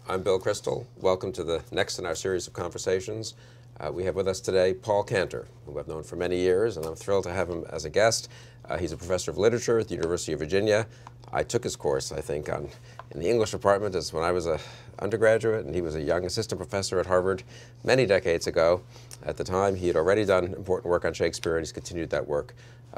I'm Bill Kristol. Welcome to the next in our series of conversations. We have with us today Paul Cantor, who I've known for many years, and I'm thrilled to have him as a guest. He's a professor of literature at the University of Virginia. I took his course, I think, in the English department as when I was an undergraduate, and he was a young assistant professor at Harvard many decades ago. At the time, he had already done important work on Shakespeare, and he's continued that work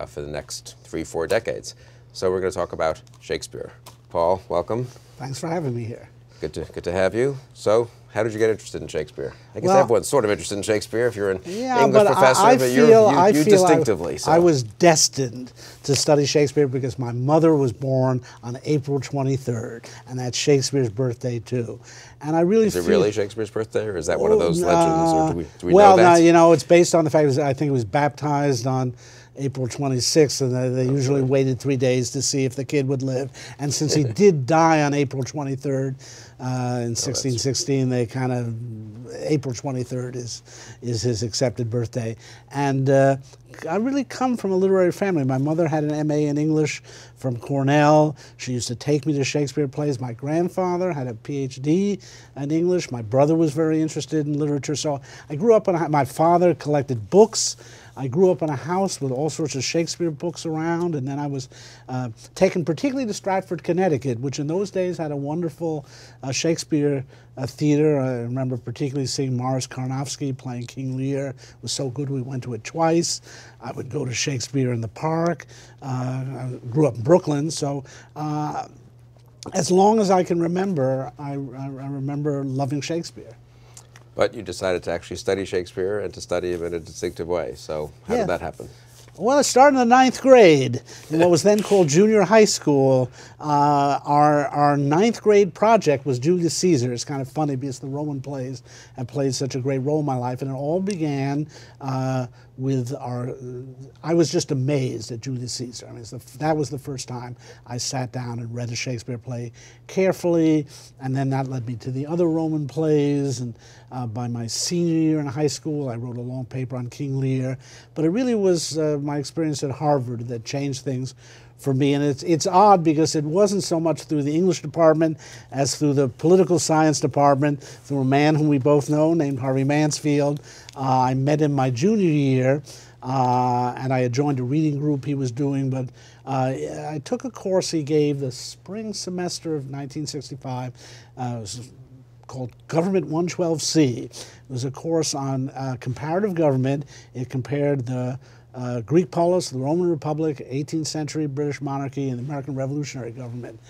for the next 3-4 decades. So we're going to talk about Shakespeare. Paul, welcome. Thanks for having me here. Good to have you. So, how did you get interested in Shakespeare? I guess everyone's sort of interested in Shakespeare if you're an English professor, but you distinctively so. I was destined to study Shakespeare because my mother was born on April 23rd, and that's Shakespeare's birthday too. And I really Is it really Shakespeare's birthday, or is that one of those legends, or do we well, know that? Well, you know, it's based on the fact that I think it was baptized on April 26th, and they usually waited 3 days to see if the kid would live. And since he did die on April 23rd in 1616, they kind of, April 23rd is his accepted birthday. And I really come from a literary family. My mother had an M.A. in English from Cornell. She used to take me to Shakespeare plays. My grandfather had a Ph.D. in English. My brother was very interested in literature. So I grew up, my father collected books. I grew up in a house with all sorts of Shakespeare books around, and then I was taken particularly to Stratford, Connecticut, which in those days had a wonderful Shakespeare theater. I remember particularly seeing Morris Karnofsky playing King Lear. It was so good we went to it twice. I would go to Shakespeare in the Park. I grew up in Brooklyn, so as long as I can remember, I remember loving Shakespeare. But you decided to actually study Shakespeare and to study him in a distinctive way. So how did that happen? Well, it started in the 9th grade, in what was then called junior high school. Our 9th grade project was Julius Caesar. It's kind of funny because the Roman plays have played such a great role in my life, and it all began with I was just amazed at Julius Caesar. I mean, that was the first time I sat down and read a Shakespeare play carefully, and then that led me to the other Roman plays, and by my senior year in high school, I wrote a long paper on King Lear. But it really was my experience at Harvard that changed things for me. And it's odd because it wasn't so much through the English department as through the political science department, through a man whom we both know named Harvey Mansfield. I met him my junior year, and I had joined a reading group he was doing, but I took a course he gave the spring semester of 1965. It was called Government 112C. It was a course on comparative government. It compared the Greek polis, the Roman Republic, 18th century British monarchy, and the American Revolutionary government.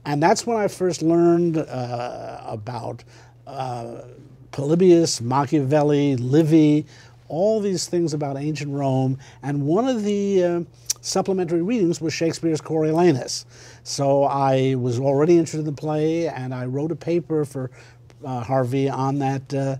And that's when I first learned about Polybius, Machiavelli, Livy, all these things about ancient Rome. And one of the supplementary readings was Shakespeare's Coriolanus. So I was already interested in the play, and I wrote a paper for Harvey on that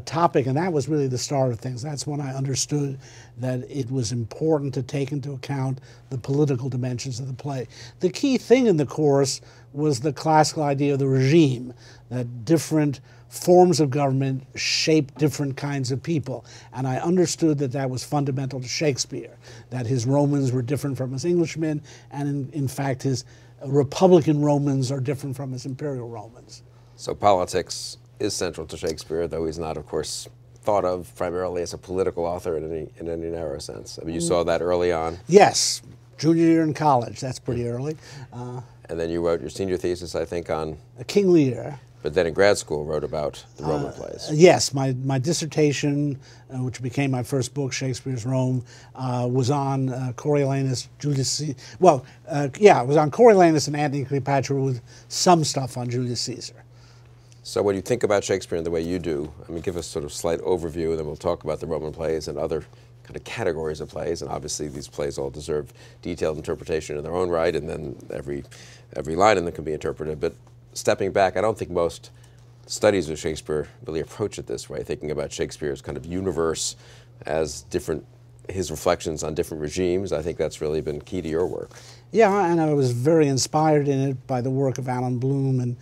topic, and that was really the start of things. That's when I understood that it was important to take into account the political dimensions of the play. The key thing in the course was the classical idea of the regime, that different forms of government shape different kinds of people. And I understood that that was fundamental to Shakespeare, that his Romans were different from his Englishmen, and in fact his Republican Romans are different from his imperial Romans. So politics is central to Shakespeare, though he's not, of course, thought of primarily as a political author in any narrow sense. I mean, you saw that early on. Yes, junior year in college. That's pretty early. And then you wrote your senior thesis, I think, on King Lear. But then in grad school wrote about the Roman plays. Yes, my dissertation, which became my first book, Shakespeare's Rome, was on Coriolanus, Julius Caesar. Well, yeah, it was on Coriolanus and Antony and Cleopatra with some stuff on Julius Caesar. So when you think about Shakespeare in the way you do, I mean, give us sort of a slight overview, and then we'll talk about the Roman plays and other kind of categories of plays. And obviously, these plays all deserve detailed interpretation in their own right, and then every line in them can be interpreted. But stepping back, I don't think most studies of Shakespeare really approach it this way, thinking about Shakespeare's kind of universe as his reflections on different regimes. I think that's really been key to your work. Yeah, and I was very inspired in it by the work of Alan Bloom and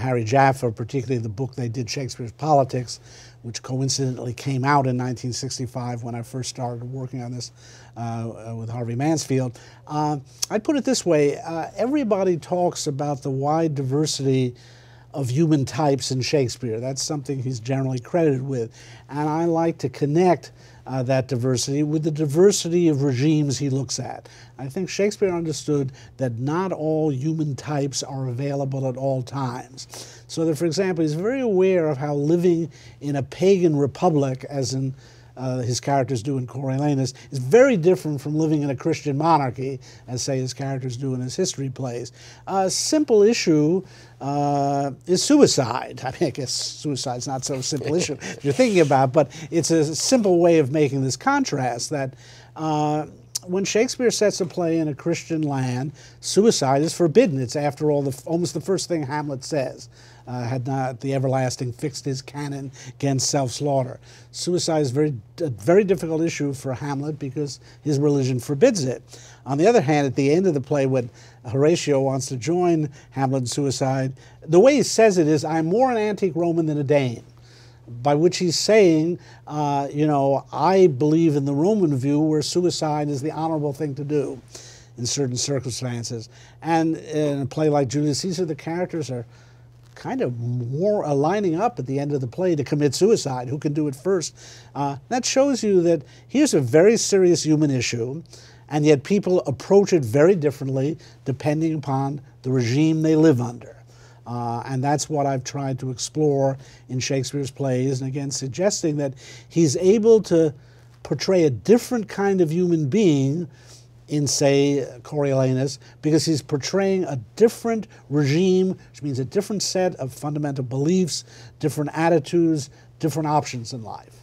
Harry Jaffa, particularly the book they did, Shakespeare's Politics, which coincidentally came out in 1965 when I first started working on this with Harvey Mansfield. I'd put it this way, everybody talks about the wide diversity of human types in Shakespeare. That's something he's generally credited with. And I like to connect that diversity with the diversity of regimes he looks at. I think Shakespeare understood that not all human types are available at all times. So that, for example, he's very aware of how living in a pagan republic, as in his characters do in Coriolanus, is very different from living in a Christian monarchy, as, say, his characters do in his history plays. A simple issue is suicide. I mean, I guess suicide's not so simple issue if you're thinking about, but it's a simple way of making this contrast that when Shakespeare sets a play in a Christian land, suicide is forbidden. It's, after all, almost the first thing Hamlet says. Had not the everlasting fixed his canon against self-slaughter. Suicide is a very difficult issue for Hamlet because his religion forbids it. On the other hand, at the end of the play, when Horatio wants to join Hamlet in suicide, the way he says it is, "I'm more an antique Roman than a Dane," by which he's saying, you know, I believe in the Roman view where suicide is the honorable thing to do in certain circumstances. And in a play like Julius Caesar, the characters are kind of more lining up at the end of the play to commit suicide. Who can do it first? That shows you that here's a very serious human issue, and yet people approach it very differently depending upon the regime they live under. And that's what I've tried to explore in Shakespeare's plays, and again suggesting that he's able to portray a different kind of human being in, say, Coriolanus, because he's portraying a different regime, which means a different set of fundamental beliefs, different attitudes, different options in life.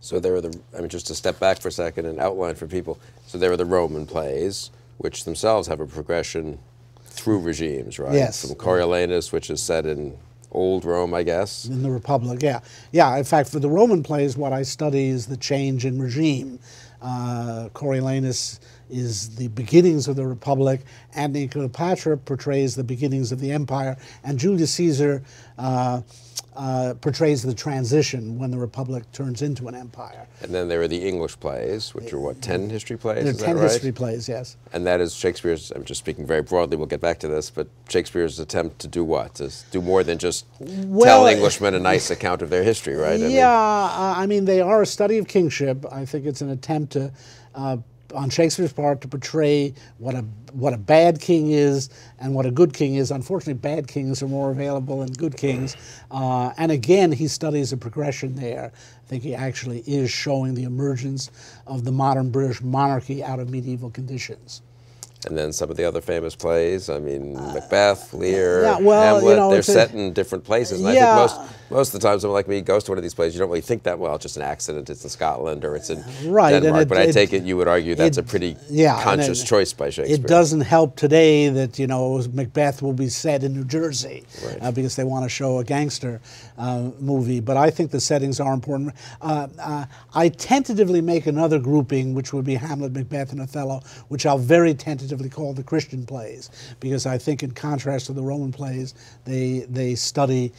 So there are I mean, just to step back for a second and outline for people, so there are the Roman plays, which themselves have a progression through regimes, right? Yes. From Coriolanus, which is set in old Rome, I guess. In the Republic, yeah. Yeah, in fact, for the Roman plays, what I study is the change in regime. Coriolanus is the beginnings of the Republic, Antony and Cleopatra portrays the beginnings of the Empire, and Julius Caesar portrays the transition when the Republic turns into an empire. And then there are the English plays, which are what, 10 history plays? There are is 10 that right? history plays, yes. And that is Shakespeare's, I'm just speaking very broadly, we'll get back to this, but Shakespeare's attempt to do what? To do more than just tell Englishmen a nice account of their history, right? I mean, they are a study of kingship. I think it's an attempt to, on Shakespeare's part, to portray what a bad king is and what a good king is. Unfortunately, bad kings are more available than good kings. And again, he studies a progression there. I think he actually is showing the emergence of the modern British monarchy out of medieval conditions. And then some of the other famous plays, I mean, Macbeth, Lear, yeah, well, Hamlet, you know, they're set in different places. And yeah. I think most of the time someone like me goes to one of these plays, you don't really think that, well, it's just an accident, it's in Scotland or it's in Denmark. But I take it you would argue that's a pretty conscious choice by Shakespeare. It doesn't help today that, you know, Macbeth will be set in New Jersey, right, because they want to show a gangster movie. But I think the settings are important. I tentatively make another grouping, which would be Hamlet, Macbeth, and Othello, which I'll very tentatively call the Christian plays, because I think in contrast to the Roman plays, they study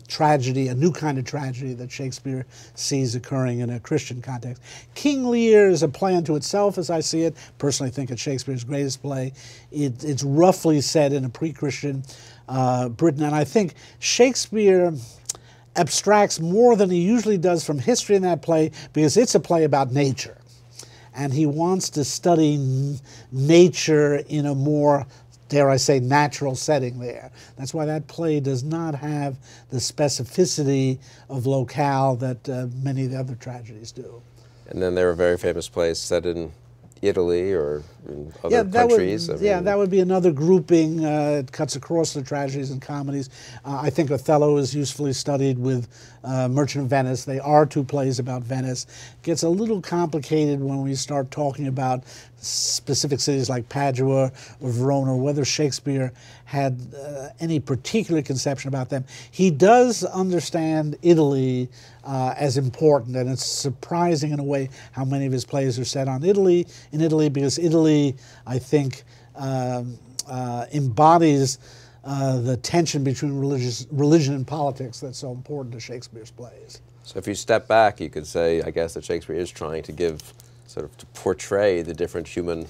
tragedy, a new kind of tragedy that Shakespeare sees occurring in a Christian context. King Lear is a play unto itself, as I see it. Personally, think it's Shakespeare's greatest play. It's roughly set in a pre-Christian Britain, and I think Shakespeare abstracts more than he usually does from history in that play, because it's a play about nature. And he wants to study nature in a more, dare I say, natural setting there. That's why that play does not have the specificity of locale that many of the other tragedies do. And then there are very famous plays set in Italy or in other countries. That would be another grouping. It cuts across the tragedies and comedies. I think Othello is usefully studied with Merchant of Venice. They are two plays about Venice. It gets a little complicated when we start talking about specific cities like Padua or Verona, or whether Shakespeare had any particular conception about them. He does understand Italy as important, and it's surprising in a way how many of his plays are set in Italy, because Italy, I think, embodies the tension between religion and politics that's so important to Shakespeare's plays. So if you step back, you could say, I guess, that Shakespeare is trying to to portray the different human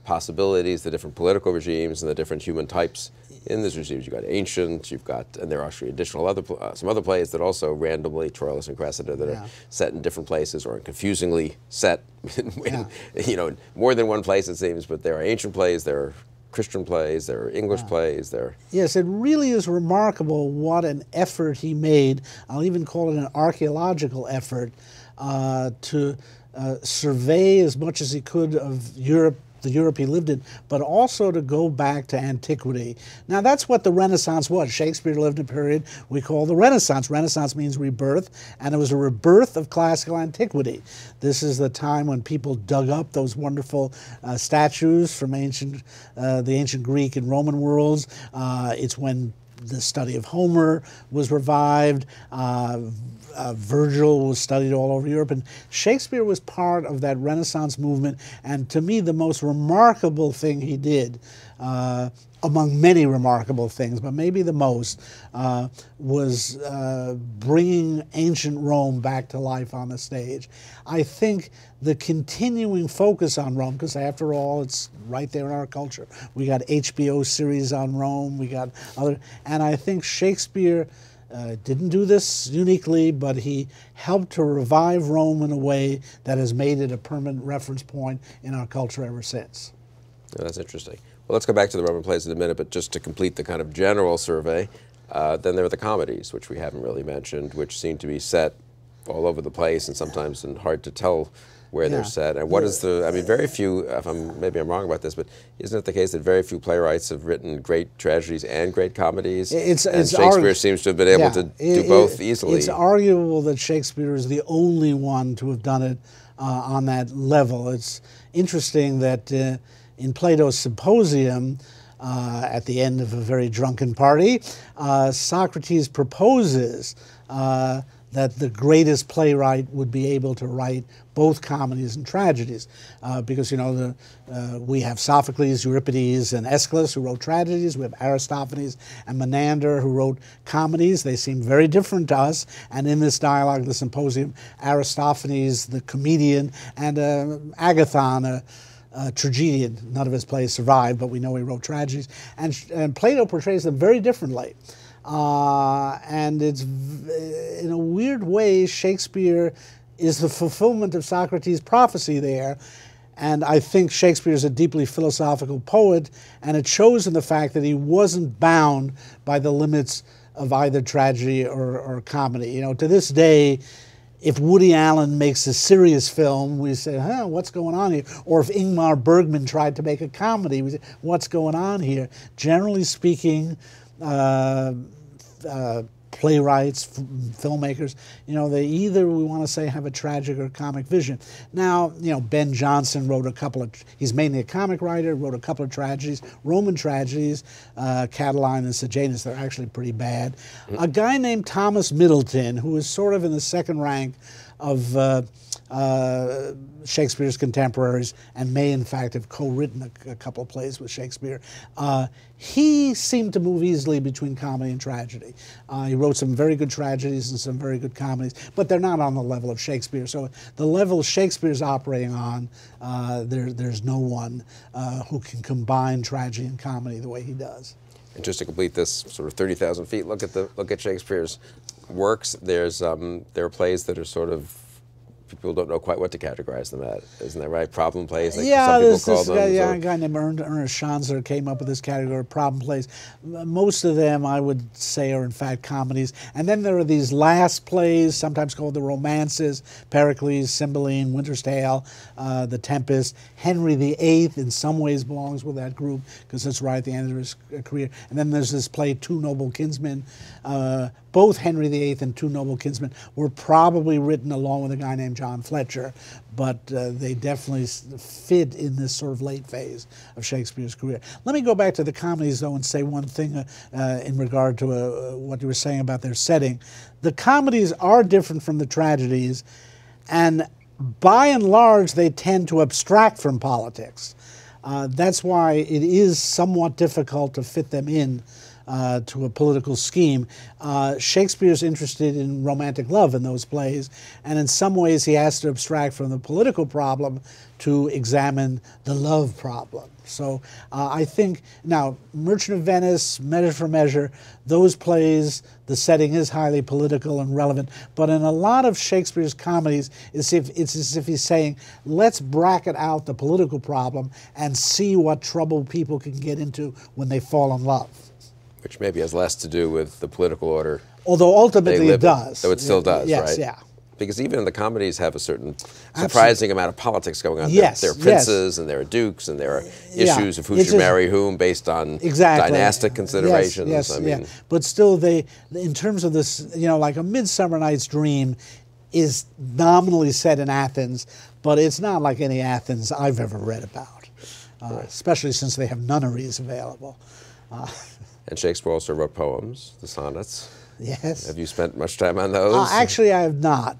possibilities, the different political regimes, and the different human types in this series. You've got Ancient, you've got, and there are actually additional some other plays that also randomly, Troilus and Cressida, that are set in different places or confusingly set in, you know, more than one place it seems, but there are ancient plays, there are Christian plays, there are English plays, there. Yes, it really is remarkable what an effort he made. I'll even call it an archaeological effort to survey as much as he could of Europe, the Europe he lived in, but also to go back to antiquity. Now that's what the Renaissance was. Shakespeare lived in a period we call the Renaissance. Renaissance means rebirth, and it was a rebirth of classical antiquity. This is the time when people dug up those wonderful statues from the ancient Greek and Roman worlds. It's when the study of Homer was revived. Virgil was studied all over Europe, and Shakespeare was part of that Renaissance movement. And to me, the most remarkable thing he did, among many remarkable things, but maybe the most, was bringing ancient Rome back to life on the stage. I think the continuing focus on Rome, because after all, it's right there in our culture. We got HBO series on Rome, we got other, and I think Shakespeare didn't do this uniquely, but he helped to revive Rome in a way that has made it a permanent reference point in our culture ever since. Yeah, that's interesting. Well, let's go back to the Roman plays in a minute, but just to complete the kind of general survey, then there are the comedies, which we haven't really mentioned, which seem to be set all over the place and sometimes hard to tell where they're set. And what is the, I mean, very few, maybe I'm wrong about this, but isn't it the case that very few playwrights have written great tragedies and great comedies? And Shakespeare seems to have been able to do both easily. It's arguable that Shakespeare is the only one to have done it on that level. It's interesting that in Plato's Symposium, at the end of a very drunken party, Socrates proposes that the greatest playwright would be able to write both comedies and tragedies. Because, you know, we have Sophocles, Euripides, and Aeschylus who wrote tragedies. We have Aristophanes and Menander who wrote comedies. They seem very different to us. And in this dialogue, the Symposium, Aristophanes, the comedian, and Agathon, a tragedian. None of his plays survived, but we know he wrote tragedies. And Plato portrays them very differently. And it's, in a weird way, Shakespeare is the fulfillment of Socrates' prophecy there. And I think Shakespeare is a deeply philosophical poet, and it shows in the fact that he wasn't bound by the limits of either tragedy or comedy. You know, to this day, if Woody Allen makes a serious film, we say, huh, what's going on here? Or if Ingmar Bergman tried to make a comedy, we say, what's going on here? Generally speaking, playwrights, filmmakers, you know, they either, we want to say, have a tragic or comic vision. Now, you know, Ben Jonson wrote a couple of, he's mainly a comic writer, wrote a couple of tragedies, Roman tragedies, Catiline and Sejanus, they're actually pretty bad. A guy named Thomas Middleton, who is sort of in the second rank of Shakespeare's contemporaries and may in fact have co-written a couple of plays with Shakespeare. He seemed to move easily between comedy and tragedy. He wrote some very good tragedies and some very good comedies, but they're not on the level of Shakespeare. So the level Shakespeare's operating on, there's no one who can combine tragedy and comedy the way he does. And just to complete this sort of 30,000 feet look at Shakespeare's works, there are plays that are sort of, people don't know quite what to categorize them at. Isn't that right? Problem plays, like some people call them. A guy named Ernest Schanzer came up with this category of problem plays. Most of them, I would say, are in fact comedies. And then there are these last plays, sometimes called the romances, Pericles, Cymbeline, Winter's Tale, The Tempest. Henry VIII in some ways belongs with that group because it's right at the end of his career. And then there's this play, Two Noble Kinsmen. Both Henry VIII and Two Noble Kinsmen were probably written along with a guy named John Fletcher, but they definitely fit in this sort of late phase of Shakespeare's career. Let me go back to the comedies, though, and say one thing in regard to what you were saying about their setting. The comedies are different from the tragedies, and by and large, they tend to abstract from politics. That's why it is somewhat difficult to fit them in to a political scheme. Shakespeare's interested in romantic love in those plays, and in some ways he has to abstract from the political problem to examine the love problem. So I think, now, Merchant of Venice, Measure for Measure, those plays, the setting is highly political and relevant, but in a lot of Shakespeare's comedies, it's as if he's saying, let's bracket out the political problem and see what trouble people can get into when they fall in love. Which maybe has less to do with the political order. Although ultimately it does. So it still does, yes, right? Yeah. Because even the comedies have a certain surprising amount of politics going on. Yes, there are princes and there are dukes and there are issues of who should marry whom based on dynastic considerations. Yes, But still, in terms of this, like A Midsummer Night's Dream is nominally set in Athens, but it's not like any Athens I've ever read about, especially since they have nunneries available. And Shakespeare also wrote poems, the sonnets. Yes. Have you spent much time on those? Actually, I have not.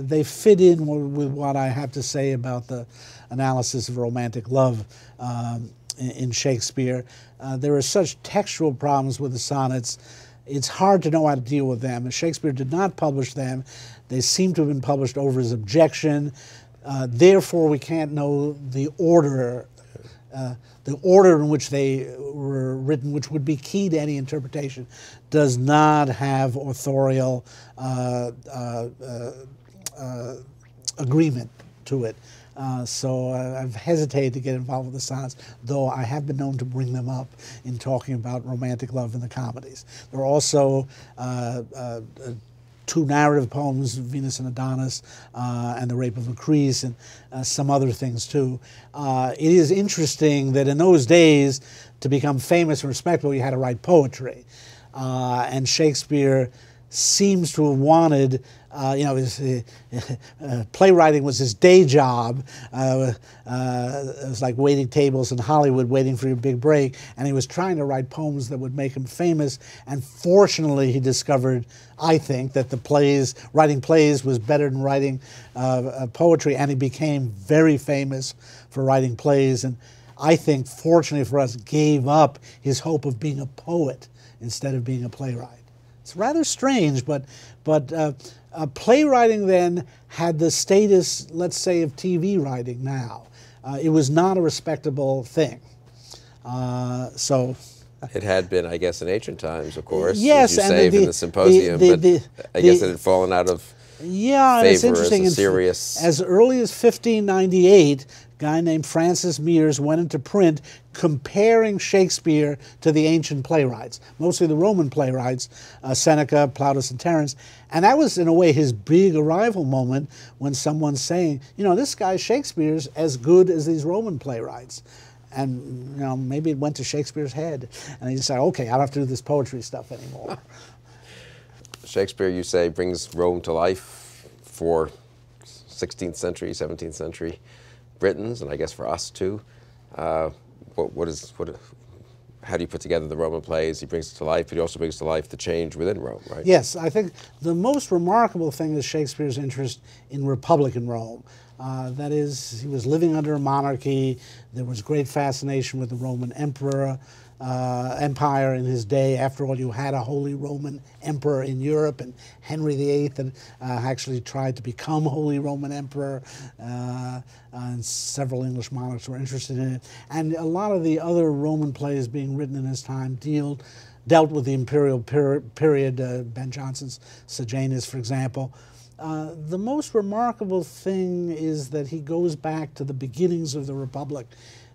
They fit in with what I have to say about the analysis of romantic love in Shakespeare. There are such textual problems with the sonnets. It's hard to know how to deal with them. Shakespeare did not publish them. They seem to have been published over his objection. Therefore, we can't know the order in which they were written, which would be key to any interpretation, does not have authorial agreement to it. So I've hesitated to get involved with the sonnets, though I have been known to bring them up in talking about romantic love in the comedies. There are also two narrative poems, Venus and Adonis, and The Rape of Lucrece, and some other things too. It is interesting that in those days, to become famous and respectable, you had to write poetry. And Shakespeare seems to have wanted, playwriting was his day job. It was like waiting tables in Hollywood, waiting for your big break. And he was trying to write poems that would make him famous. And fortunately, he discovered, I think, that writing plays was better than writing poetry. And he became very famous for writing plays. And I think, fortunately for us, gave up his hope of being a poet instead of being a playwright. It's rather strange, but playwriting then had the status, let's say, of TV writing now. It was not a respectable thing. It had been, I guess, in ancient times, of course, yes, as you say in the Symposium, but I guess it had fallen out of favor it's interesting. as a serious... As early as 1598, a guy named Francis Mears went into print comparing Shakespeare to the ancient playwrights, mostly the Roman playwrights, Seneca, Plautus, and Terence. And that was, in a way, his big arrival moment when someone's saying, this guy Shakespeare's as good as these Roman playwrights. And, maybe it went to Shakespeare's head. And he decided, okay, I don't have to do this poetry stuff anymore. Shakespeare, you say, brings Rome to life for 16th century, 17th century Britons, and I guess for us too. How do you put together the Roman plays? He brings it to life, but he also brings to life the change within Rome, right? Yes, I think the most remarkable thing is Shakespeare's interest in Republican Rome. That is, he was living under a monarchy. There was great fascination with the Roman Empire in his day. After all, you had a Holy Roman Emperor in Europe, and Henry VIII had actually tried to become Holy Roman Emperor, and several English monarchs were interested in it. And a lot of the other Roman plays being written in his time dealt with the imperial period, Ben Jonson's Sejanus, for example. The most remarkable thing is that he goes back to the beginnings of the Republic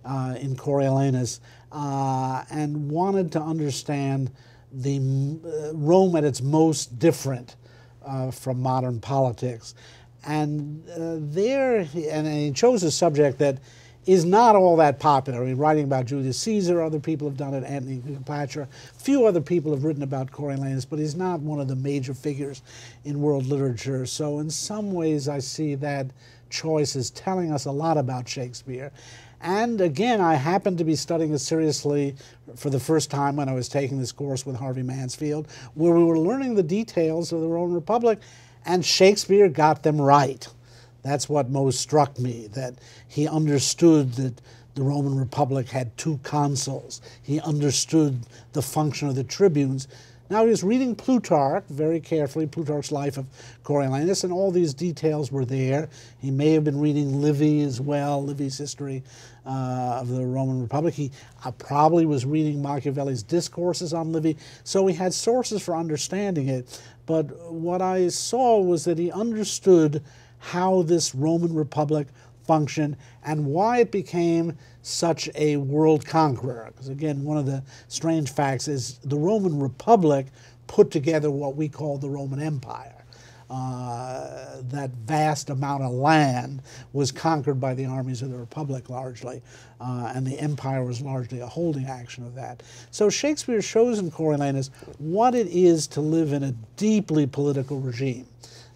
in Coriolanus and wanted to understand the Rome at its most different from modern politics. And he chose a subject that is not all that popular. I mean, writing about Julius Caesar, other people have done it, Antony Cleopatra. Few other people have written about Coriolanus, but he's not one of the major figures in world literature. So in some ways, I see that choice as telling us a lot about Shakespeare. And again, I happened to be studying it seriously for the first time when I was taking this course with Harvey Mansfield, where we were learning the details of the Roman Republic, and Shakespeare got them right. That's what most struck me, that he understood that the Roman Republic had two consuls. He understood the function of the tribunes. Now he was reading Plutarch very carefully, Plutarch's Life of Coriolanus, and all these details were there. He may have been reading Livy as well, Livy's history of the Roman Republic. He probably was reading Machiavelli's discourses on Livy, so he had sources for understanding it. But what I saw was that he understood how this Roman Republic functioned and why it became such a world conqueror. Because again, one of the strange facts is the Roman Republic put together what we call the Roman Empire. That vast amount of land was conquered by the armies of the Republic largely, and the empire was largely a holding action of that. So Shakespeare shows in Coriolanus what it is to live in a deeply political regime.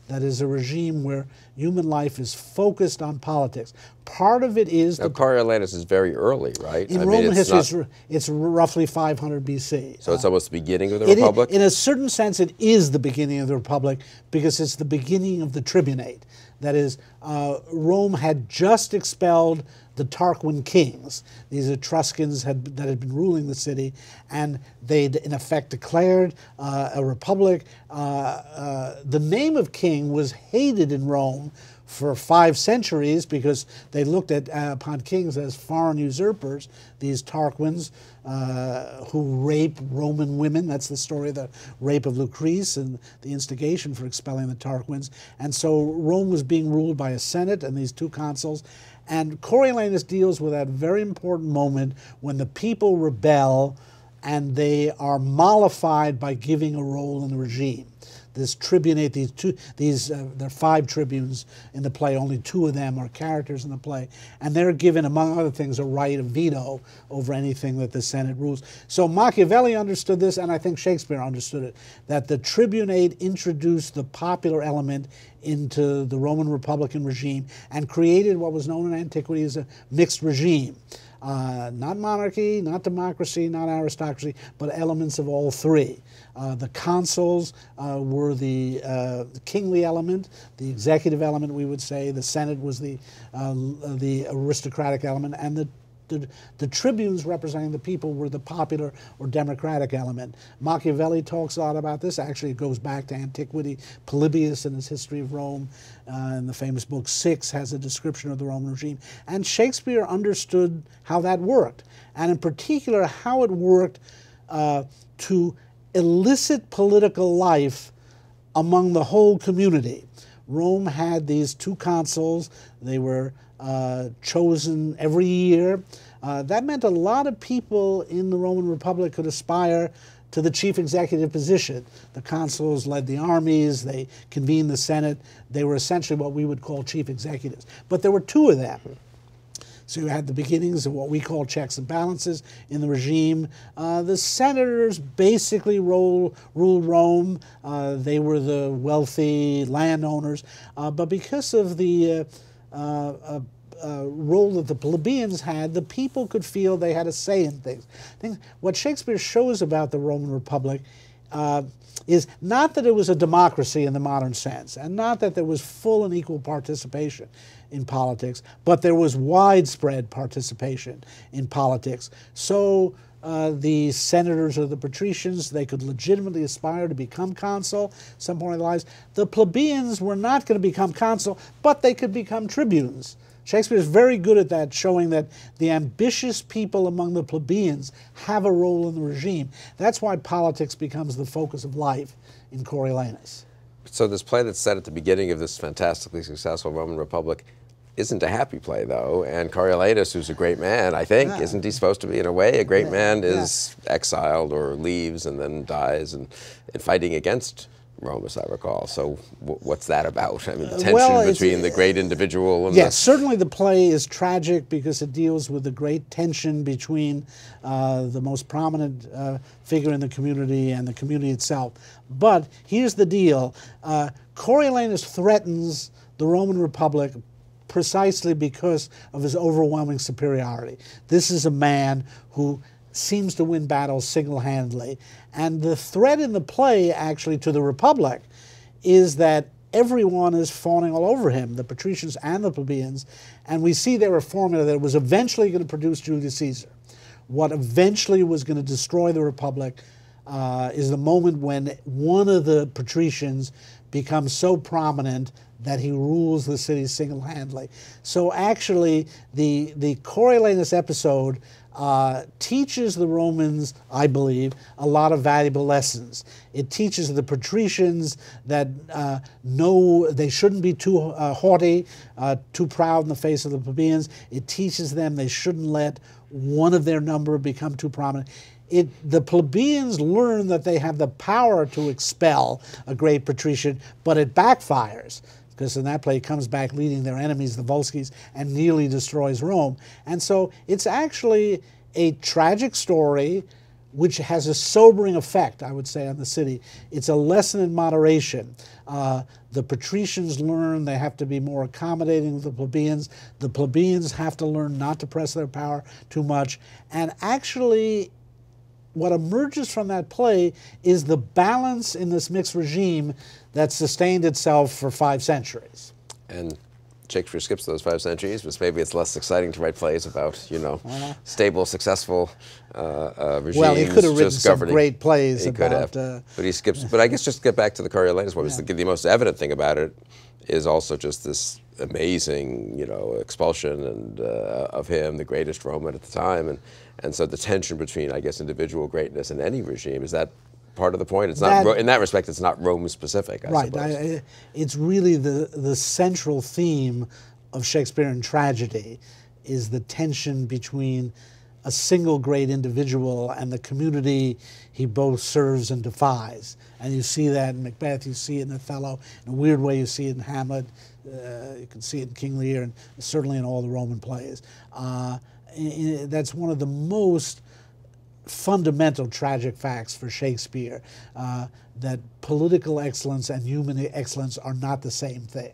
That is a regime where human life is focused on politics. Part of it is... Now, Coriolanus is very early, right? In Roman history, it's roughly 500 BC. So it's almost the beginning of the Republic? In a certain sense, it is the beginning of the Republic because it's the beginning of the tribunate. That is, Rome had just expelled the Tarquin kings, these Etruscans that had been ruling the city, and they'd in effect declared a republic. The name of king was hated in Rome for 5 centuries because they looked at upon kings as foreign usurpers, these Tarquins who rape Roman women. That's the story of the rape of Lucrece and the instigation for expelling the Tarquins. And so Rome was being ruled by a senate and these 2 consuls. And Coriolanus deals with that very important moment when the people rebel and they are mollified by giving a role in the regime. This tribunate, there are 5 tribunes in the play, only 2 of them are characters in the play, and they're given, among other things, a right of veto over anything that the Senate rules. So Machiavelli understood this, and I think Shakespeare understood it, that the tribunate introduced the popular element into the Roman Republican regime and created what was known in antiquity as a mixed regime. Not monarchy, not democracy, not aristocracy, but elements of all 3. The consuls were the kingly element, the executive element, we would say. The Senate was the aristocratic element, and the tribunes representing the people were the popular or democratic element. Machiavelli talks a lot about this. Actually, it goes back to antiquity. Polybius in his History of Rome, in the famous book 6, has a description of the Roman regime. And Shakespeare understood how that worked, and in particular how it worked to elicit political life among the whole community. Rome had these 2 consuls. They were chosen every year. That meant a lot of people in the Roman Republic could aspire to the chief executive position. The consuls led the armies, they convened the Senate. They were essentially what we would call chief executives. But there were 2 of them. So you had the beginnings of what we call checks and balances in the regime. The senators basically ruled Rome. They were the wealthy landowners. But because of the role that the plebeians had, the people could feel they had a say in things. What Shakespeare shows about the Roman Republic is not that it was a democracy in the modern sense, and not that there was full and equal participation in politics, but there was widespread participation in politics. So the senators or the patricians, they could legitimately aspire to become consul at some point in their lives. The plebeians were not going to become consul, but they could become tribunes. Shakespeare is very good at that, showing that the ambitious people among the plebeians have a role in the regime. That's why politics becomes the focus of life in Coriolanus. So this play that's set at the beginning of this fantastically successful Roman Republic isn't a happy play, though, and Coriolanus, who's a great man, I think, isn't he supposed to be, in a way? A great man is exiled or leaves and then dies and fighting against Rome, as I recall. So what's that about? I mean, the tension between the great individual and certainly the play is tragic because it deals with the great tension between the most prominent figure in the community and the community itself. But here's the deal. Coriolanus threatens the Roman Republic precisely because of his overwhelming superiority. This is a man who seems to win battles single-handedly. And the threat in the play, actually, to the Republic is that everyone is fawning all over him, the patricians and the plebeians, and we see there a formula that was eventually going to produce Julius Caesar. What eventually was going to destroy the Republic is the moment when one of the patricians becomes so prominent that he rules the city single-handedly. So actually, the Coriolanus episode teaches the Romans, I believe, a lot of valuable lessons. It teaches the patricians that no, they shouldn't be too haughty, too proud in the face of the plebeians. It teaches them they shouldn't let one of their number become too prominent. The plebeians learn that they have the power to expel a great patrician, but it backfires, because in that play he comes back leading their enemies, the Volsces, and nearly destroys Rome. And so it's actually a tragic story which has a sobering effect, I would say, on the city. It's a lesson in moderation. The patricians learn they have to be more accommodating with the plebeians. The plebeians have to learn not to press their power too much. And actually, what emerges from that play is the balance in this mixed regime that sustained itself for 5 centuries. And Shakespeare skips those 5 centuries, but maybe it's less exciting to write plays about, you know, stable, successful regimes. Well, he could have written some great plays about... He could have, but he skips. But I guess just to get back to the Coriolanus one, the most evident thing about it is also just this amazing, you know, expulsion and of him, the greatest Roman at the time, and so the tension between, I guess, individual greatness in any regime, is that part of the point? It's not, in that respect, it's not Rome specific, I suppose. It's really the central theme of Shakespearean tragedy is the tension between a single great individual and the community he both serves and defies. And you see that in Macbeth, you see it in Othello, in a weird way you see it in Hamlet, you can see it in King Lear, and certainly in all the Roman plays. That's one of the most fundamental tragic facts for Shakespeare, that political excellence and human excellence are not the same thing,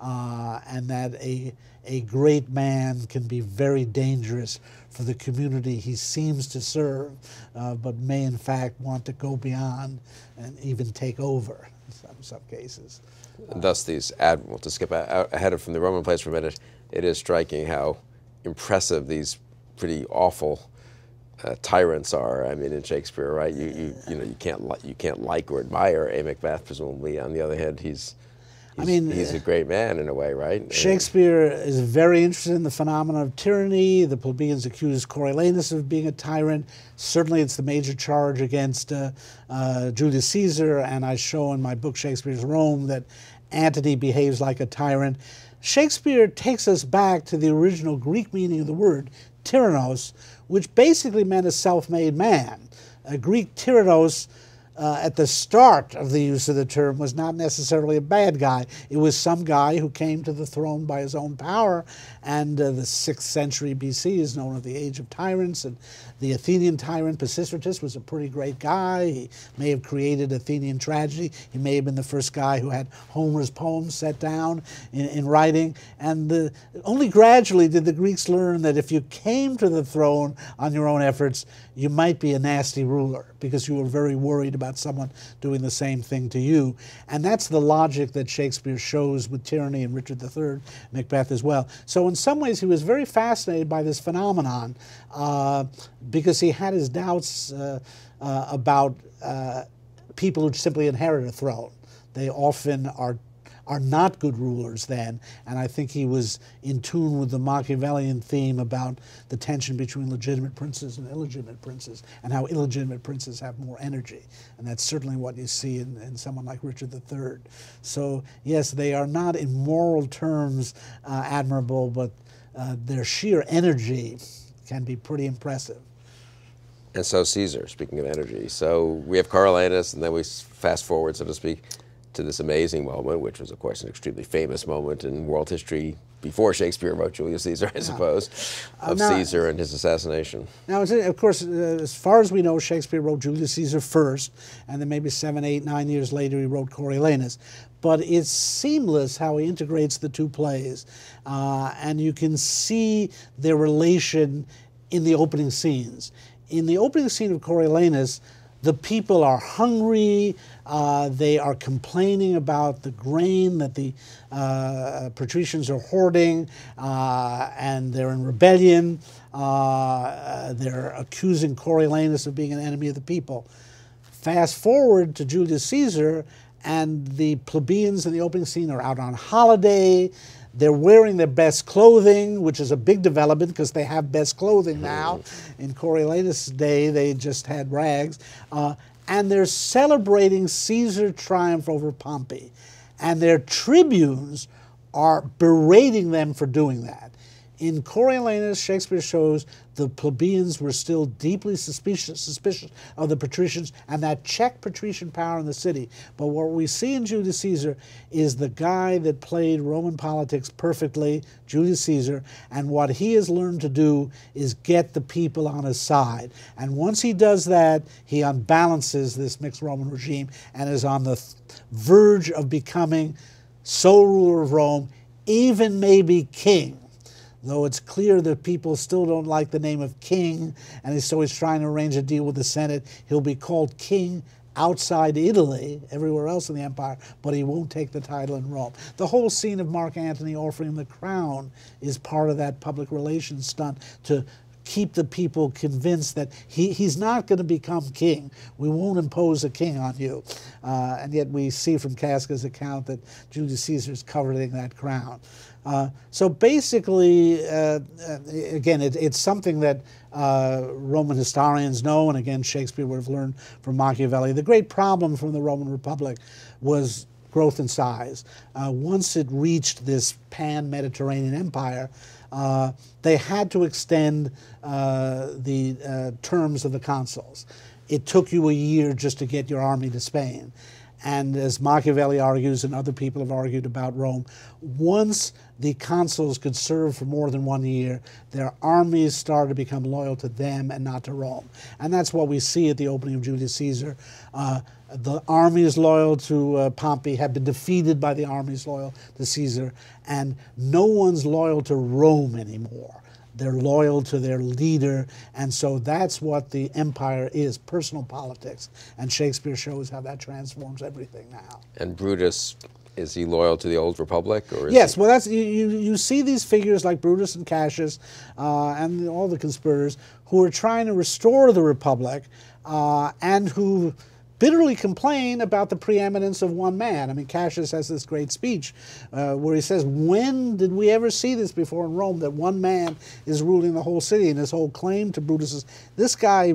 and that a great man can be very dangerous for the community he seems to serve, but may in fact want to go beyond and even take over in some cases. And thus these, well, to skip ahead from the Roman plays for a minute, it is striking how impressive these pretty awful tyrants are. I mean, in Shakespeare, right? You know, you can't like or admire a Macbeth, presumably. On the other hand, he's a great man in a way, right? Shakespeare is very interested in the phenomenon of tyranny. The plebeians accuse Coriolanus of being a tyrant. Certainly, it's the major charge against Julius Caesar, and I show in my book Shakespeare's Rome that Antony behaves like a tyrant. Shakespeare takes us back to the original Greek meaning of the word, tyrannos, which basically meant a self-made man. Greek tyrannos, at the start of the use of the term, was not necessarily a bad guy. It was some guy who came to the throne by his own power, and the 6th century BC is known as the Age of Tyrants, and the Athenian tyrant Pisistratus was a pretty great guy. He may have created Athenian tragedy. He may have been the first guy who had Homer's poems set down in writing, and only gradually did the Greeks learn that if you came to the throne on your own efforts, you might be a nasty ruler, because you were very worried about someone doing the same thing to you. And that's the logic that Shakespeare shows with tyranny in Richard III, Macbeth as well. So in some ways he was very fascinated by this phenomenon because he had his doubts about people who simply inherit a throne. They often are not good rulers then, and I think he was in tune with the Machiavellian theme about the tension between legitimate princes and illegitimate princes, and how illegitimate princes have more energy, and that's certainly what you see in someone like Richard III. So yes, they are not in moral terms admirable, but their sheer energy can be pretty impressive. And so Caesar, speaking of energy, so we have Coriolanus, and then we fast forward, so to speak, to this amazing moment, which was, of course, an extremely famous moment in world history before Shakespeare wrote Julius Caesar, I suppose, of Caesar and his assassination. Now, of course, as far as we know, Shakespeare wrote Julius Caesar first, and then maybe 7, 8, 9 years later he wrote Coriolanus. But it's seamless how he integrates the two plays, and you can see their relation in the opening scenes. In the opening scene of Coriolanus, The people are hungry. They are complaining about the grain that the patricians are hoarding, and they're in rebellion. They're accusing Coriolanus of being an enemy of the people. Fast forward to Julius Caesar, and the plebeians in the opening scene are out on holiday. They're wearing their best clothing, which is a big development because they have best clothing now. In Coriolanus' day, they just had rags. And they're celebrating Caesar's triumph over Pompey. And their tribunes are berating them for doing that. In Coriolanus, Shakespeare shows the plebeians were still deeply suspicious of the patricians, and that checked patrician power in the city. But what we see in Julius Caesar is the guy that played Roman politics perfectly, Julius Caesar, and what he has learned to do is get the people on his side. And once he does that, he unbalances this mixed Roman regime and is on the verge of becoming sole ruler of Rome, even maybe king. Though it's clear that people still don't like the name of king, and so he's trying to arrange a deal with the Senate. He'll be called king outside Italy, everywhere else in the empire, but he won't take the title in Rome. The whole scene of Mark Antony offering him the crown is part of that public relations stunt to keep the people convinced that he's not going to become king. We won't impose a king on you. And yet we see from Casca's account that Julius Caesar is coveting that crown. So basically, again, it's something that Roman historians know, and again, Shakespeare would have learned from Machiavelli. The great problem from the Roman Republic was growth in size. Once it reached this pan-Mediterranean empire, they had to extend the terms of the consuls. It took you a year just to get your army to Spain. And as Machiavelli argues, and other people have argued about Rome, once the consuls could serve for more than 1 year, their armies started to become loyal to them and not to Rome. And that's what we see at the opening of Julius Caesar. The armies loyal to Pompey have been defeated by the armies loyal to Caesar, and no one's loyal to Rome anymore. They're loyal to their leader, and so that's what the empire is, personal politics. And Shakespeare shows how that transforms everything now. And Brutus, is he loyal to the old republic? Or is yes, he... well, that's you see these figures like Brutus and Cassius and all the conspirators who are trying to restore the republic and who bitterly complain about the preeminence of one man. I mean, Cassius has this great speech where he says, when did we ever see this before in Rome, that one man is ruling the whole city? And his whole claim to Brutus is, this guy,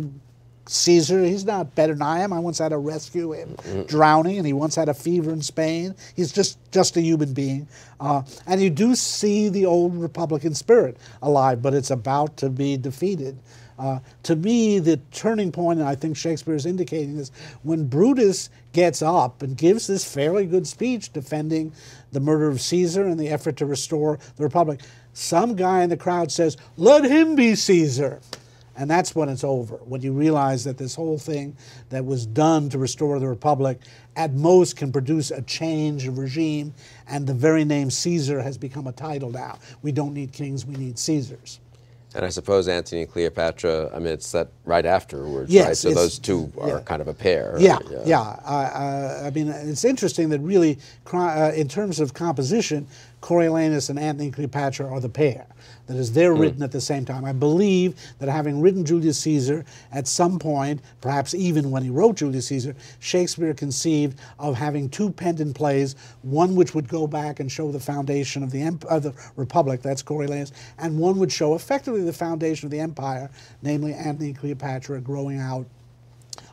Caesar, he's not better than I am. I once had to rescue him drowning, and he once had a fever in Spain. He's just a human being. And you do see the old Republican spirit alive, but it's about to be defeated. To me, the turning point, and I think Shakespeare is indicating this, when Brutus gets up and gives this fairly good speech defending the murder of Caesar and the effort to restore the Republic, some guy in the crowd says, "Let him be Caesar." And that's when it's over, when you realize that this whole thing that was done to restore the Republic at most can produce a change of regime, and the very name Caesar has become a title now. We don't need kings, we need Caesars. And I suppose Antony and Cleopatra, I mean, it's that right afterwards, yes, right? So those two are kind of a pair. Yeah. I mean, it's interesting that really, in terms of composition, Coriolanus and Antony and Cleopatra are the pair. That is, they're written at the same time. I believe that having written Julius Caesar, at some point, perhaps even when he wrote Julius Caesar, Shakespeare conceived of having two pendant plays, one which would go back and show the foundation of the Republic, that's Coriolanus, and one would show effectively the foundation of the empire, namely Antony and Cleopatra growing out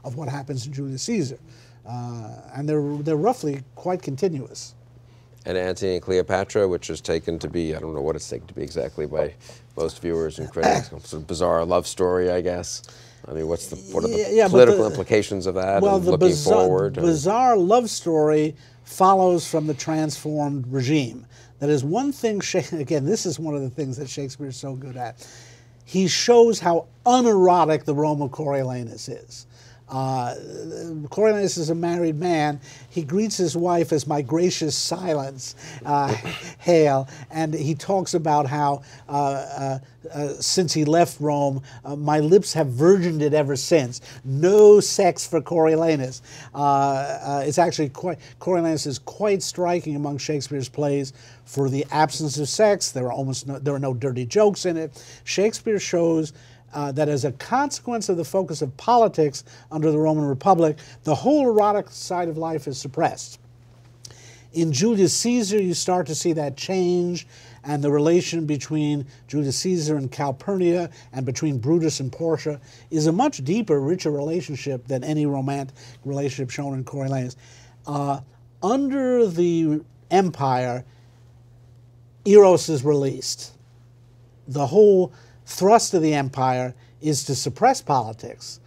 of what happens in Julius Caesar. And they're roughly quite continuous. And Antony and Cleopatra, which is taken to be, I don't know what it's taken to be exactly by most viewers and critics, some bizarre love story, I guess. I mean, what are the political implications of that, well, and looking forward? The bizarre love story follows from the transformed regime. That is one thing, again, this is one of the things that Shakespeare is so good at. He shows how unerotic the Rome of Coriolanus is. Coriolanus is a married man. He greets his wife as my gracious silence, hail, and he talks about how since he left Rome, my lips have virgined it ever since. No sex for Coriolanus. It's actually Coriolanus is quite striking among Shakespeare's plays for the absence of sex. There are no dirty jokes in it. Shakespeare shows that as a consequence of the focus of politics under the Roman Republic, the whole erotic side of life is suppressed. In Julius Caesar, you start to see that change, and the relation between Julius Caesar and Calpurnia and between Brutus and Portia is a much deeper, richer relationship than any romantic relationship shown in Coriolanus. Under the empire, Eros is released. The whole thrust of the empire is to suppress politics.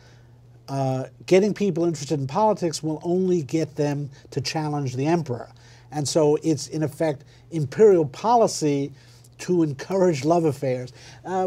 Getting people interested in politics will only get them to challenge the emperor. And so it's, in effect, imperial policy to encourage love affairs.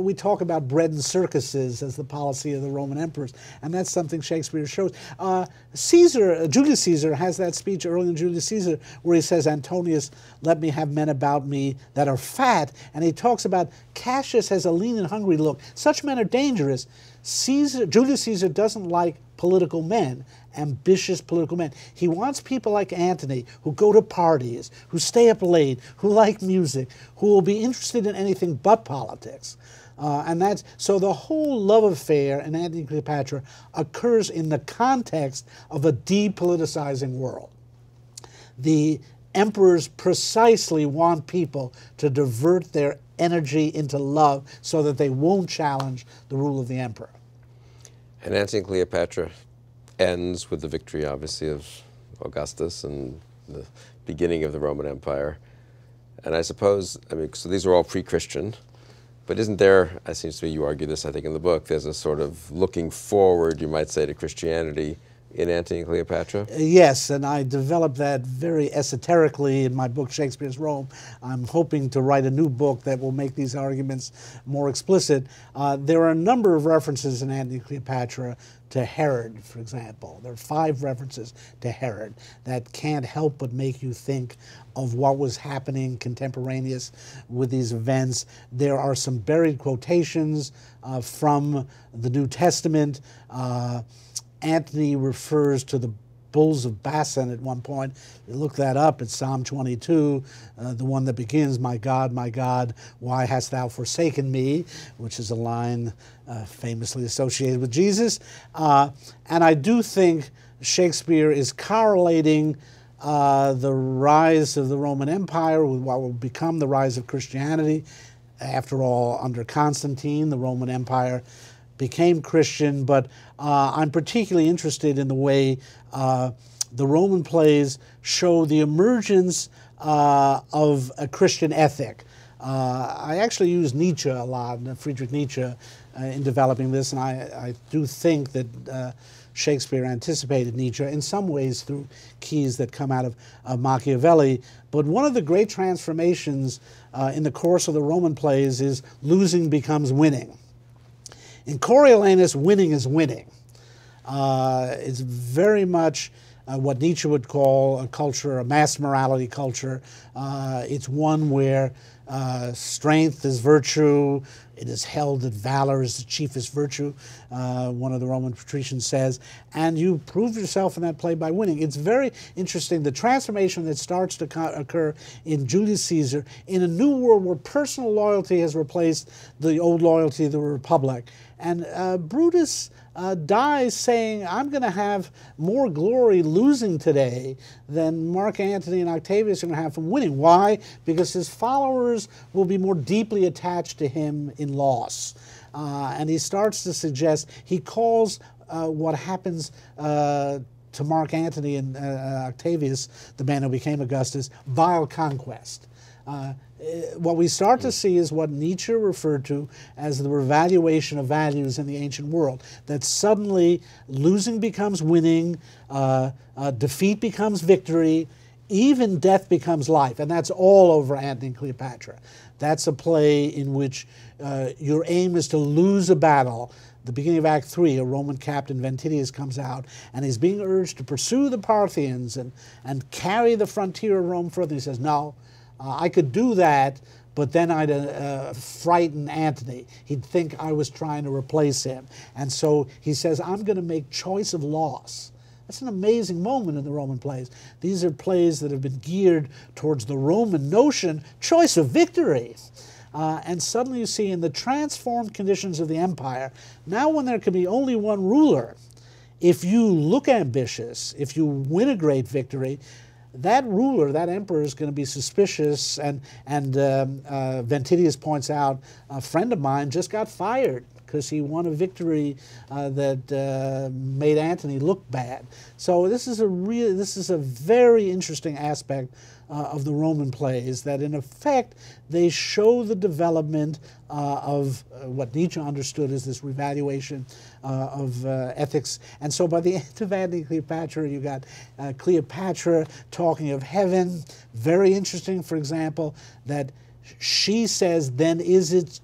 We talk about bread and circuses as the policy of the Roman emperors, and that's something Shakespeare shows. Julius Caesar has that speech early in Julius Caesar where he says, Antonius, let me have men about me that are fat, and he talks about Cassius has a lean and hungry look. Such men are dangerous. Julius Caesar doesn't like political men, ambitious political men. He wants people like Antony who go to parties, who stay up late, who like music, who will be interested in anything but politics. So the whole love affair in Antony and Cleopatra occurs in the context of a depoliticizing world. The emperors precisely want people to divert their energy into love so that they won't challenge the rule of the emperor. And Antony and Cleopatra ends with the victory, obviously, of Augustus and the beginning of the Roman Empire. And I suppose, so these are all pre-Christian, but isn't there, it seems to me you argue this, I think, in the book, there's a sort of looking forward, you might say, to Christianity in Antony and Cleopatra? Yes, and I developed that very esoterically in my book, Shakespeare's Rome. I'm hoping to write a new book that will make these arguments more explicit. There are a number of references in Antony and Cleopatra to Herod, for example. There are 5 references to Herod that can't help but make you think of what was happening contemporaneous with these events. There are some buried quotations from the New Testament. Antony refers to the bulls of Bashan at one point. You look that up, it's Psalm 22, the one that begins, my God, why hast thou forsaken me?" which is a line famously associated with Jesus. And I do think Shakespeare is correlating the rise of the Roman Empire with what will become the rise of Christianity. After all, under Constantine, the Roman Empire became Christian, but I'm particularly interested in the way the Roman plays show the emergence of a Christian ethic. I actually use Nietzsche a lot, Friedrich Nietzsche, in developing this, and I do think that Shakespeare anticipated Nietzsche in some ways through keys that come out of Machiavelli. But one of the great transformations in the course of the Roman plays is losing becomes winning. In Coriolanus, winning is winning. It's very much what Nietzsche would call a culture, a mass morality culture. It's one where strength is virtue. It is held that valor is the chiefest virtue, one of the Roman patricians says, and you prove yourself in that play by winning. It's very interesting, the transformation that starts to occur in Julius Caesar in a new world where personal loyalty has replaced the old loyalty of the Republic. And Brutus dies saying, I'm going to have more glory losing today than Mark Antony and Octavius are going to have from winning. Why? Because his followers will be more deeply attached to him in loss. And he starts to suggest, he calls what happens to Mark Antony and Octavius, the man who became Augustus, vile conquest. What we start to see is what Nietzsche referred to as the revaluation of values in the ancient world, that suddenly losing becomes winning, defeat becomes victory, even death becomes life, and that's all over Antony and Cleopatra. That's a play in which your aim is to lose a battle. the beginning of Act 3, a Roman captain, Ventidius, comes out, and he's being urged to pursue the Parthians and carry the frontier of Rome further. He says, no, I could do that, but then I'd frighten Antony. He'd think I was trying to replace him. And so he says, I'm going to make choice of loss. That's an amazing moment in the Roman plays. These are plays that have been geared towards the Roman notion, choice of victory. And suddenly you see in the transformed conditions of the empire, now when there can be only one ruler, if you look ambitious, if you win a great victory, that ruler, that emperor, is going to be suspicious. And Ventidius points out, a friend of mine just got fired because he won a victory that made Antony look bad. So this is a very interesting aspect of the Roman plays, that in effect they show the development of what Nietzsche understood as this revaluation of ethics. And so by the end of Antony and Cleopatra, you got Cleopatra talking of heaven. Very interesting, for example, that she says, then is it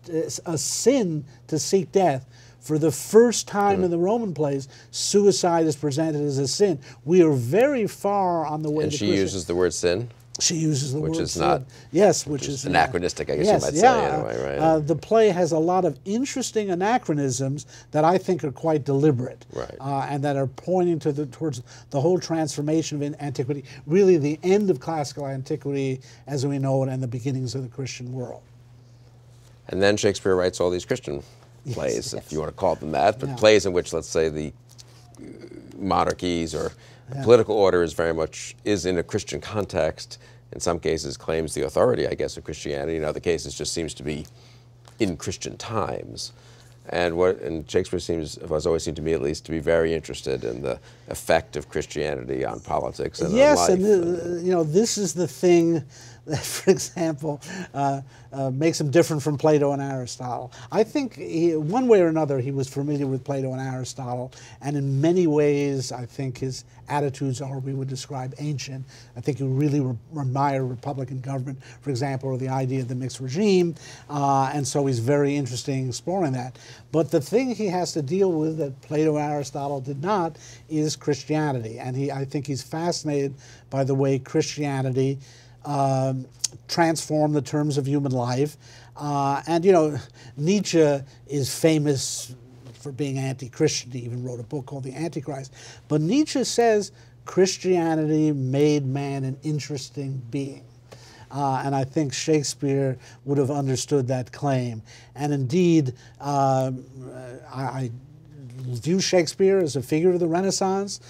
a sin to seek death? For the first time in the Roman plays, suicide is presented as a sin. We are very far on the way to Christianity. And she uses the word sin? She uses the word sin. Which is not... Yes, which is anachronistic, I guess you might say, in a way, right? The play has a lot of interesting anachronisms that I think are quite deliberate. Right. And that are pointing to towards the whole transformation of antiquity, really the end of classical antiquity as we know it and the beginnings of the Christian world. And then Shakespeare writes all these Christian plays, if you want to call them that, but plays in which, let's say, the monarchies or political order is in a Christian context. In some cases claims the authority, I guess, of Christianity. In other cases just seems to be in Christian times. And Shakespeare has always seemed to me, at least, to be very interested in the effect of Christianity on politics and on life. Yes, and you know, this is the thing that, for example, makes him different from Plato and Aristotle. I think one way or another he was familiar with Plato and Aristotle, and in many ways I think his attitudes are what we would describe ancient. I think he really admired Republican government, for example, or the idea of the mixed regime, and so he's very interested in exploring that. But the thing he has to deal with that Plato and Aristotle did not is Christianity, and I think he's fascinated by the way Christianity transform the terms of human life. And, you know, Nietzsche is famous for being anti-Christian. He even wrote a book called The Antichrist. But Nietzsche says Christianity made man an interesting being. And I think Shakespeare would have understood that claim. And indeed, I view Shakespeare as a figure of the Renaissance.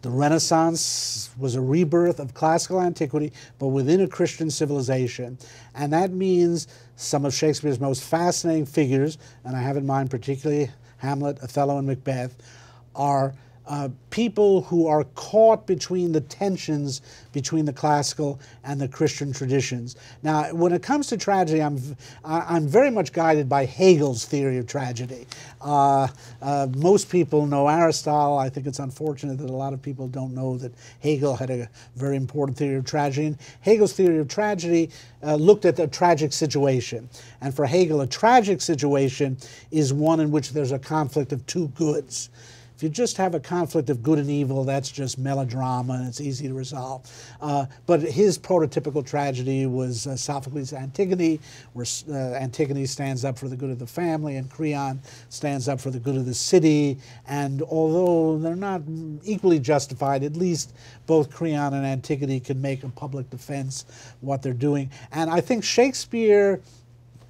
The Renaissance was a rebirth of classical antiquity, but within a Christian civilization. And that means some of Shakespeare's most fascinating figures, and I have in mind particularly Hamlet, Othello, and Macbeth, are people who are caught between the tensions between the classical and the Christian traditions. Now, when it comes to tragedy, I'm very much guided by Hegel's theory of tragedy. Most people know Aristotle. I think it's unfortunate that a lot of people don't know that Hegel had a very important theory of tragedy. And Hegel's theory of tragedy looked at a tragic situation. And for Hegel, a tragic situation is one in which there's a conflict of two goods. If you just have a conflict of good and evil, that's just melodrama and it's easy to resolve. But his prototypical tragedy was Sophocles' Antigone, where Antigone stands up for the good of the family and Creon stands up for the good of the city. And although they're not equally justified, at least both Creon and Antigone can make a public defense of what they're doing. And I think Shakespeare,